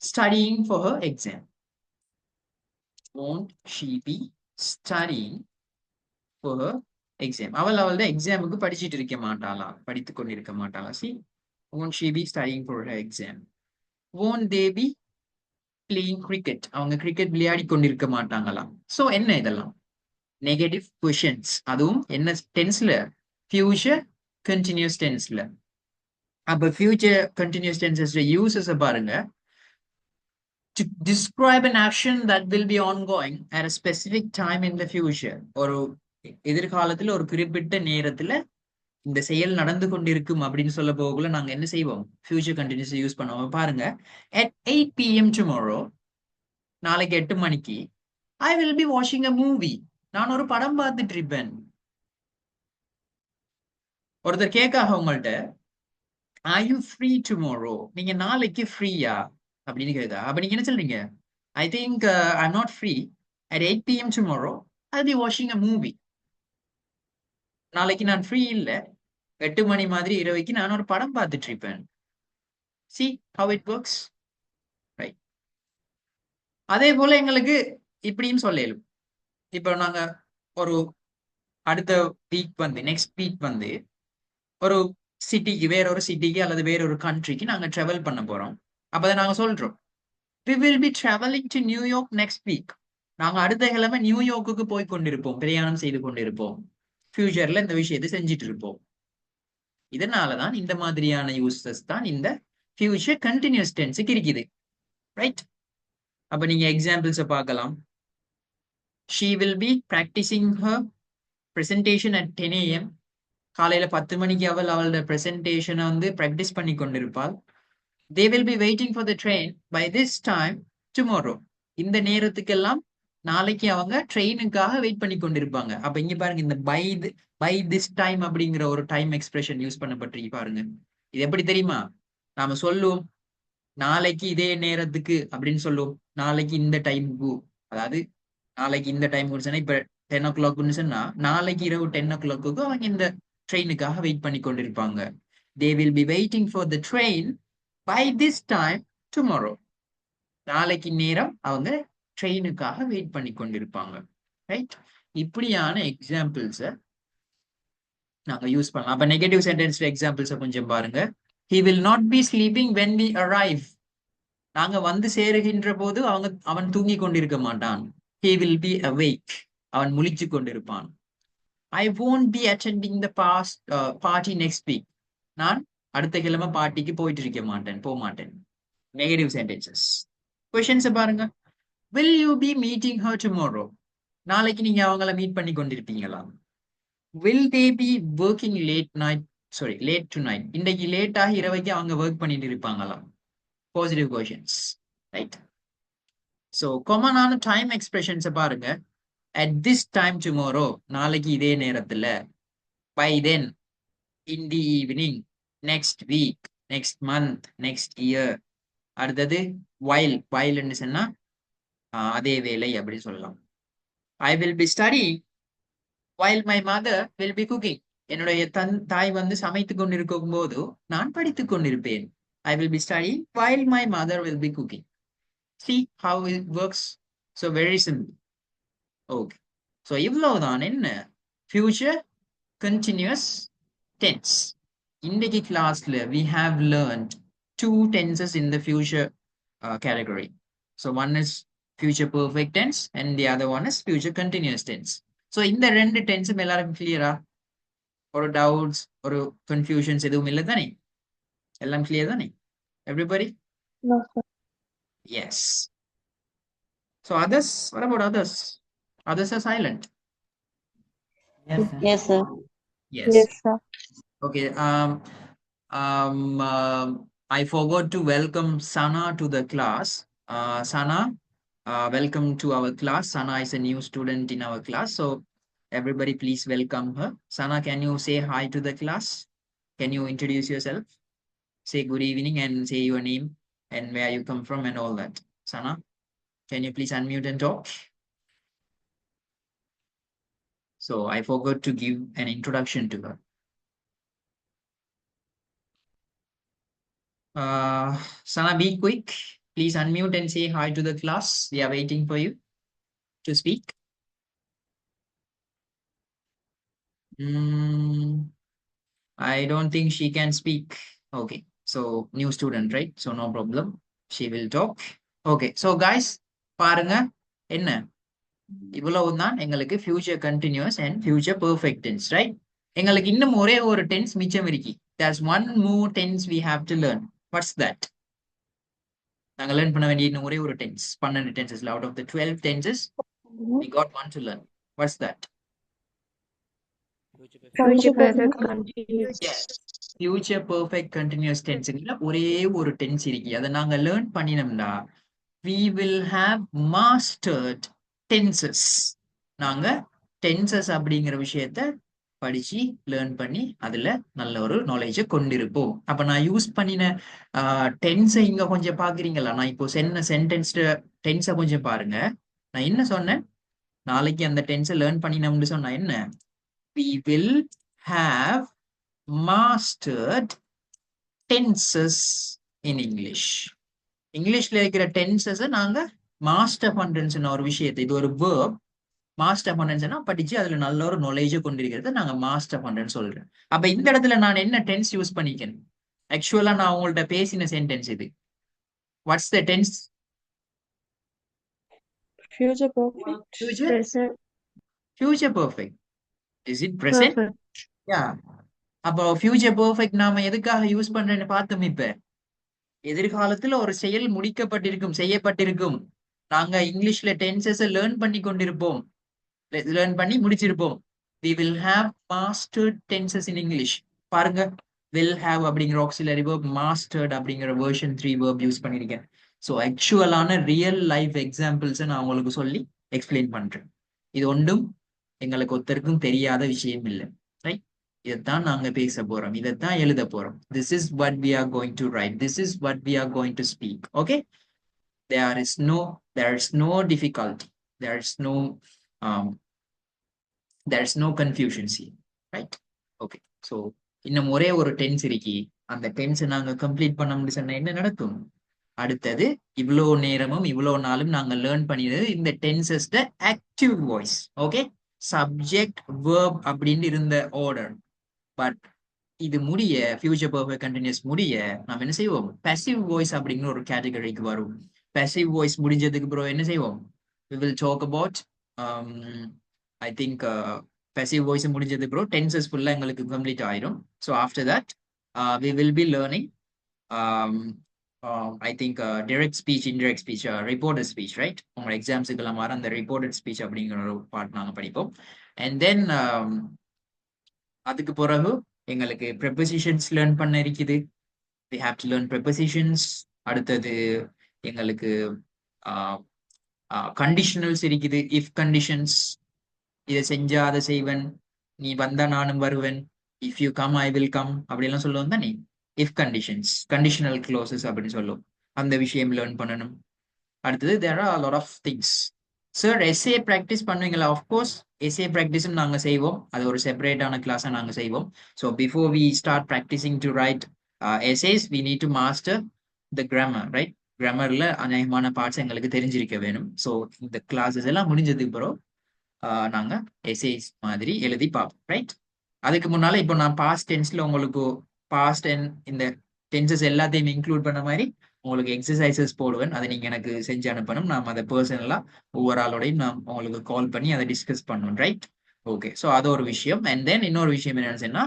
studying for her exam? won't she be studying for her exam? அவளோட எக்ஸாமுக்கு படிச்சிட்டு இருக்க மாட்டாளா? படித்து கொண்டிருக்க மாட்டாளா? see, won't she be studying for her exam? won't they be playing cricket? அவங்க கிரிக்கெட் விளையாடி கொண்டிருக்க மாட்டாங்களா? சோ என்ன இதெல்லாம்? Negative questions. அதுவும் என்ன டென்ஸ்ல? ஃபியூச்சர் கண்டினியூஸ் டென்ஸ்ல. அப்ப ஃபியூச்சர் கண்டினியூஸ் டென்சஸ்ல யூசஸ் பாருங்க. to describe an action that will be ongoing at a specific time in the future. ஒரு எதிர்காலத்துல ஒரு குறிப்பிட்ட நேரத்துல இந்த செயல் நடந்து கொண்டிருக்கும் அப்படின்னு சொல்ல போகல நாங்க என்ன செய்வோம்? ஃபியூச்சர் கண்டினியூஸ் யூஸ் பண்ணுவோம். பாருங்க, at 8 PM tomorrow, நாளைக்கு 8 மணிக்கு I will be watching a movie. நான் ஒரு படம் பார்த்துட்டு இருப்பேன். ஒருத்தர் கேட்காக உங்கள்ட்ட are you free tomorrow? நீங்க நாளைக்கு ஃப்ரீயா அப்படின்னு கேட்கா. அப்ப நீங்க என்ன சொல்றீங்க? I think I'm not free. At 8 PM tomorrow, I'll be watching a movie. நாளைக்கு நான் ஃப்ரீ இல்ல, 8 மணி மாதிரி இரவைக்கு நான் ஒரு படம் பார்த்துட்டு இருப்பேன். see how it works, right? அதே போல எங்களுக்கு இப்படியும் சொல்லலும். இப்போ நாங்க ஒரு அடுத்த வீக் வந்து நெக்ஸ்ட் வீக் வந்து ஒரு சிட்டிக்கு, வேற ஒரு சிட்டிக்கு அல்லது வேற ஒரு கண்ட்ரிக்கு நாங்க டிராவல் பண்ண போறோம். அப்பதான் நாங்க சொல்றோம் we will be traveling to New York next week. நாங்க அடுத்த கிழமை நியூயார்க்குக்கு போய் கொண்டிருப்போம், பிரயாணம் செய்து கொண்டிருப்போம். ஃபியூச்சர்ல இந்த விஷயத்தை செஞ்சுட்டு இருப்போம். இதனாலதான் இந்த மாதிரியான யூசஸ் தான் இந்த ஃபியூச்சர் கண்டினியூஸ் டென்ஸுக்கு இருக்குது, ரைட்? அப்ப நீங்க எக்ஸாம்பிள்ஸை பார்க்கலாம். she will be practicing her presentation at 10 AM. காலையில 10 மணிக்கு அவளோட பிரசன்டேஷனை வந்து பிராக்டிஸ் பண்ணி கொண்டிருப்பாள். they will be waiting for the train by this time tomorrow. இந்த நேரத்துக்கெல்லாம் நாளைக்கு அவங்க ட்ரெயினுக்காக வெயிட் பண்ணி கொண்டிருப்பாங்க. அப்ப இங்க பாருங்க, இந்த பை திஸ் டைம் அப்படிங்கிற ஒரு டைம் எக்ஸ்பிரஷன் யூஸ் பண்ணப்பட்டிருக்கு பாருங்க. இது எப்படி தெரியுமா? நாம சொல்லுவோம் நாளைக்கு இதே நேரத்துக்கு அப்படின்னு சொல்லுவோம். நாளைக்கு இந்த டைமுக்கு, அதாவது நாளைக்கு இந்த டைம் சொன்னா இப்ப 10 o'clockன்னு சொன்னா நாளைக்கு இரவு 10 o'clock அவங்க இந்த ட்ரெயினுக்காக வெயிட் பண்ணி கொண்டிருப்பாங்க. They will be waiting for the train by this time tomorrow. நாளைக்கு நேரம் அவங்க ட்ரெயினுக்காக வெயிட் பண்ணி கொண்டிருப்பாங்க. ரைட்? இப்படியான எக்ஸாம்பிள்ஸை நாங்க யூஸ் பண்ணலாம். அப்ப நெகட்டிவ் சென்டென்ஸ் எக்ஸாம்பிள்ஸை கொஞ்சம் பாருங்க. He will not be sleeping when we arrive. நாங்க வந்து சேருகின்ற போது அவன் தூங்கி கொண்டிருக்க மாட்டான். He will be awake. அவன் முழிச்சு கொண்டிருப்பான். I won't be attending the party next week. நான் அடுத்த கிழமை பார்ட்டிக்கு போக மாட்டேன். Negative sentences. கொஸ்டின்ஸ் பாருங்க. Will you be meeting her tomorrow? நாளைக்கு நீங்க அவங்கள மீட் பண்ணி கொண்டிருப்பீங்களா? Will they be working late tonight? இன்றைக்கு லேட்டாக இரவைக்கு அவங்க ஒர்க் பண்ணிட்டு இருப்பாங்களா? Positive questions. ரைட்? ஸோ காமனான டைம் எக்ஸ்பிரஷன்ஸை பாருங்க. At this time tomorrow, நாளைக்கு இதே நேரத்துல. By then, in the evening, next week, next month, next year. அடுத்தது while சொன்னா அதே வேலை அப்படி சொல்லலாம். I will be studying while my mother will be cooking. என்னுடைய தாய் வந்து சமைத்து கொண்டிருக்கும் போது நான் படித்துக் கொண்டிருப்பேன். I will be studying while my mother will be cooking. See how it works? So very simple. Okay. So இவ்வளவுதான் என்ன future continuous tense. இன்றைக்கு கிளாஸ்ல we have learned 2 tenses in the future category. So one is future perfect tense and the other one is future continuous tense. So இந்த ரெண்டு டென்ஸும் எல்லாருக்கும் கிளியரா? ஒரு doubts ஒரு கன்ஃபியூஷன்ஸ் எதுவும் இல்லை தானே? எல்லாம் கிளியர் தானே? Everybody? No, sir. Yes. So others, what about others? Others are silent. Yes, sir. Yes, sir. Yes. Yes, sir. Okay. I forgot to welcome Sana to the class. Sana, welcome to our class. Sana is a new student in our class. So everybody please welcome her. Sana, can you say hi to the class? Can you introduce yourself? Say good evening and say your name and where you come from and all that. Sana, can you please unmute and talk? So I forgot to give an introduction to her. Sana, be quick. Please unmute and say hi to the class. We are waiting for you to speak. I don't think she can speak. Okay. So new student, right? So no problem. She will talk. Okay. So guys, பாருங்க என்ன இவ்வளவுதான் எங்களுக்கு future continuous and future perfect tense, right? எங்களுக்கு இன்னும் ஒரே ஒரு tense மிச்சம் இருக்கு. There's one more tense we have to learn. What's that? நாங்க learn பண்ண வேண்டிய இன்னும் ஒரே ஒரு tense. 12 tenses. Out of the 12 tenses, we got one to learn. What's that? Future perfect continuous. Yes. Future perfect continuous tense. ஒரே ஒரு tense இருக்கு. அதை நாங்க learn பண்ணினோம்னா we will have mastered tenses. நாங்க tenses அப்படிங்கிற விஷயத்த படிச்சு லேர்ன் பண்ணி அதுல நல்ல ஒரு நாலேஜை கொண்டிருப்போம். அப்ப நான் யூஸ் பண்ணின டென்ஸை இங்க கொஞ்சம் பாக்குறீங்களா? நான் இப்போ சொன்ன சென்டென்ஸ் டென்ஸை கொஞ்சம் பாருங்க. நான் என்ன சொன்னேன்? நாளைக்கு அந்த டென்ஸை லேர்ன் பண்ணினோம்னு சொன்னா என்ன? We will have mastered tenses in English. இங்கிலீஷ்ல இருக்கிற டென்சஸை நாங்க மாஸ்டர் பண்றேன்னு ஒரு விஷயத்தை, இது ஒரு verb, மாஸ்டர் பண்றேன்னா படிச்சு அதுல நல்ல ஒரு நாலேஜை கொண்டிருக்கிறத நாங்க மாஸ்டர் பண்றேன்னு சொல்றேன். அப்ப இந்த இடத்துல நான் என்ன டென்ஸ் யூஸ் பண்ணிக்கிறேன்? ஆக்சுவலா நான் உங்கள்ட்ட பேசின சென்டென்ஸ் இது. What's the tense? Future perfect. Present. Future perfect. Is it present? Perfect. Yeah. அப்போ future perfect நாம எதுக்காக யூஸ் பண்றேன்னு பார்த்தோம். இப்ப எதிர்காலத்துல ஒரு செயல் செய்யப்பட்டிருக்கும். நாங்க இங்கிலீஷ்ல டென்சஸ் லேர்ன் பண்ணி கொண்டிருப்போம், லேர்ன் பண்ணி முடிச்சிருப்போம். We will have mastered tenses in English. பாருங்க, will have அப்படிங்கிற auxiliary verb, mastered அப்படிங்கிற version 3 verb யூஸ் பண்ணிருக்கேன். ஸோ ஆக்சுவலான ரியல் லைஃப் எக்ஸாம்பிள்ஸை நான் உங்களுக்கு சொல்லி எக்ஸ்பிளைன் பண்றேன். இது ஒன்றும் எங்களுக்கு ஒருத்தருக்கும் தெரியாத விஷயம் இல்லை, ரைட்? இதைத்தான் நாங்க பேச போறோம், இதைத்தான் எழுத போறோம். This is what we are going to write, this is what we are going to speak. Okay, there is no difficulty, there is no confusion here, right? Okay, so இன்னும் ஒரே ஒரு டென்ஸ் இருக்கு, அந்த டென்ஸ் நாங்க complete பண்ண முடியும் என்ன நடக்கும் அடுத்தது? இவ்வளோ நேரமும் இவ்வளோ நாளும் நாங்க லேர்ன் பண்ணியது இந்த டென்சஸ் த active voice. Okay, subject verb அப்படின்னு இருந்த ஆர்டர். பட் இது முடிய ஃபியூச்சர் பெர்ஃபெக்ட் கண்டினியூஸ் முடிய நம்ம என்ன செய்வோம்? பாசிவ் வாய்ஸ் அப்படிங்கிற ஒரு கேட்டகரிக்கு வரும். பாசிவ் வாய்ஸ் முடிஞ்சதுக்கு அப்புறம் என்ன செய்வோம்? we will talk about I think passive voice முடிஞ்சதுக்கு அப்புறம் டென்சஸ் ஃபுல்லா எங்களுக்கு கம்ப்ளீட் ஆயிடும். So after that we will be learning I think direct speech, indirect speech, reported speech, right? உங்களோட எக்ஸாம்ஸுக்கெல்லாம் வர அந்த reported speech அப்படிங்கிற ஒரு பார்ட் நாங்க படிப்போம். அண்ட் தென் அதுக்கு பிறகு எங்களுக்கு ப்ரெப்போசிஷன்ஸ் லேர்ன் பண்ண இருக்குது. we have to learn prepositions. அடுத்தது எங்களுக்கு கண்டிஷனல்ஸ் இருக்குது. இஃப் கண்டிஷன்ஸ், இதை செஞ்சா அதை செய்வன், நீ வந்தா நானும் வருவேன், if you come I will come அப்படிலாம் சொல்லுவோம் தானே. இஃப் கண்டிஷன்ஸ், கண்டிஷனல் க்ளோசஸ் அப்படின்னு சொல்லுவோம். அந்த விஷயம் லேர்ன் பண்ணணும். அடுத்தது there are a lot of things. Sir essay practice பண்ணுவீங்களா? ஆஃப்கோர்ஸ் எஸ்ஏ ப்ராக்டிஸும் நாங்கள் செய்வோம். அது ஒரு செப்பரேட்டான கிளாஸாக நாங்கள் செய்வோம். So before we start practising to write essays we need to master the grammar, right? கிராமர்ல அநேகமான பார்ட்ஸ் எங்களுக்கு தெரிஞ்சிருக்க வேணும். ஸோ இந்த கிளாஸஸ் எல்லாம் முடிஞ்சதுக்கு அப்புறம் நாங்க எஸ்ஏஸ் மாதிரி எழுதி பார்ப்போம், ரைட்? அதுக்கு முன்னால இப்போ நான் பாஸ்ட் டென்ஸ்ல உங்களுக்கு பாஸ்ட் அண்ட் இந்த டென்சஸ் எல்லாத்தையும் இன்க்ளூட் பண்ண மாதிரி உங்களுக்கு எக்ஸசைசஸ் போடுவேன். அதை நீங்க எனக்கு செஞ்சு அனுப்பணும். நாம் அதை பர்சனலா ஒவ்வொரு ஆளோடையும் நான் உங்களுக்கு கால் பண்ணி அதை டிஸ்கஸ் பண்ணுவோம், ரைட்? ஓகே, ஸோ அது ஒரு விஷயம். அண்ட் தென் இன்னொரு விஷயம் என்னன்னு சொன்னா,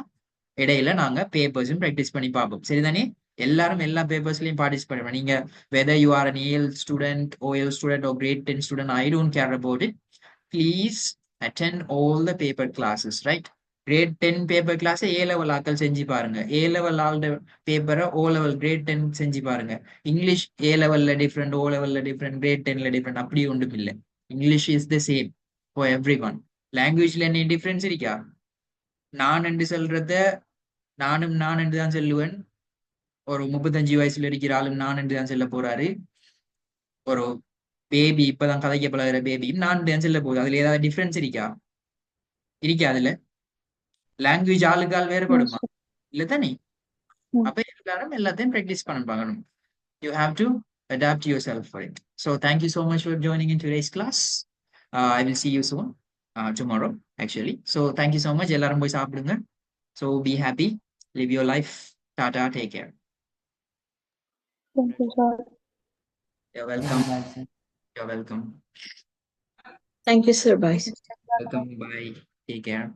இடையில நாங்க பேப்பர்ஸும் ப்ராக்டிஸ் பண்ணி பார்ப்போம். சரிதானே? எல்லாரும் எல்லா பேப்பர்ஸ்லயும் பார்ட்டிசிபேட் பண்ணுவோம். நீங்க whether you are an AL student, OL student or grade 10 student, I don't care about it. Please attend all the paper classes, right? grade 10 paper class A level ஆக்கள் செஞ்சு பாருங்க. A level ஆல்ட பேப்பரை O level grade 10 செஞ்சு பாருங்க. English A levelல different, O levelல different, grade 10ல different, அப்படி ஒன்றும் இல்லை. English is the same for everyone. லாங்குவேஜ்ல என்ன டிஃப்ரென்ஸ் இருக்கா? நான் என்று சொல்றத நானும் நான் என்று தான் சொல்லுவேன். ஒரு 35 வயசுல இருக்கிற ஆளும் நான் என்று தான் சொல்ல போறாரு. ஒரு பேபி இப்பதான் கதைக்க பழகிற பேபியும் நான் தான் சொல்ல போகுது. அதுல ஏதாவது டிஃப்ரென்ஸ் இருக்கா? அதுல லாங்குவேஜ் ஆளுக்கால் வேறுபடுமா? இல்ல தானே? அப்ப எல்லாரும் எல்லாத்தையும் ப்ராக்டிஸ் பண்ண பார்க்கணும். You have to adapt yourself for it. So thank you so much for joining in today's class. I will see you soon, tomorrow actually. So thank you so much. எல்லாரும் போய் சாப்பிடுங்க. So be happy, live your life. Tata, take care. Thank you, sir. You're welcome. Bye, sir. You're welcome. Thank you, sir. Bye. Welcome. Bye. Take care.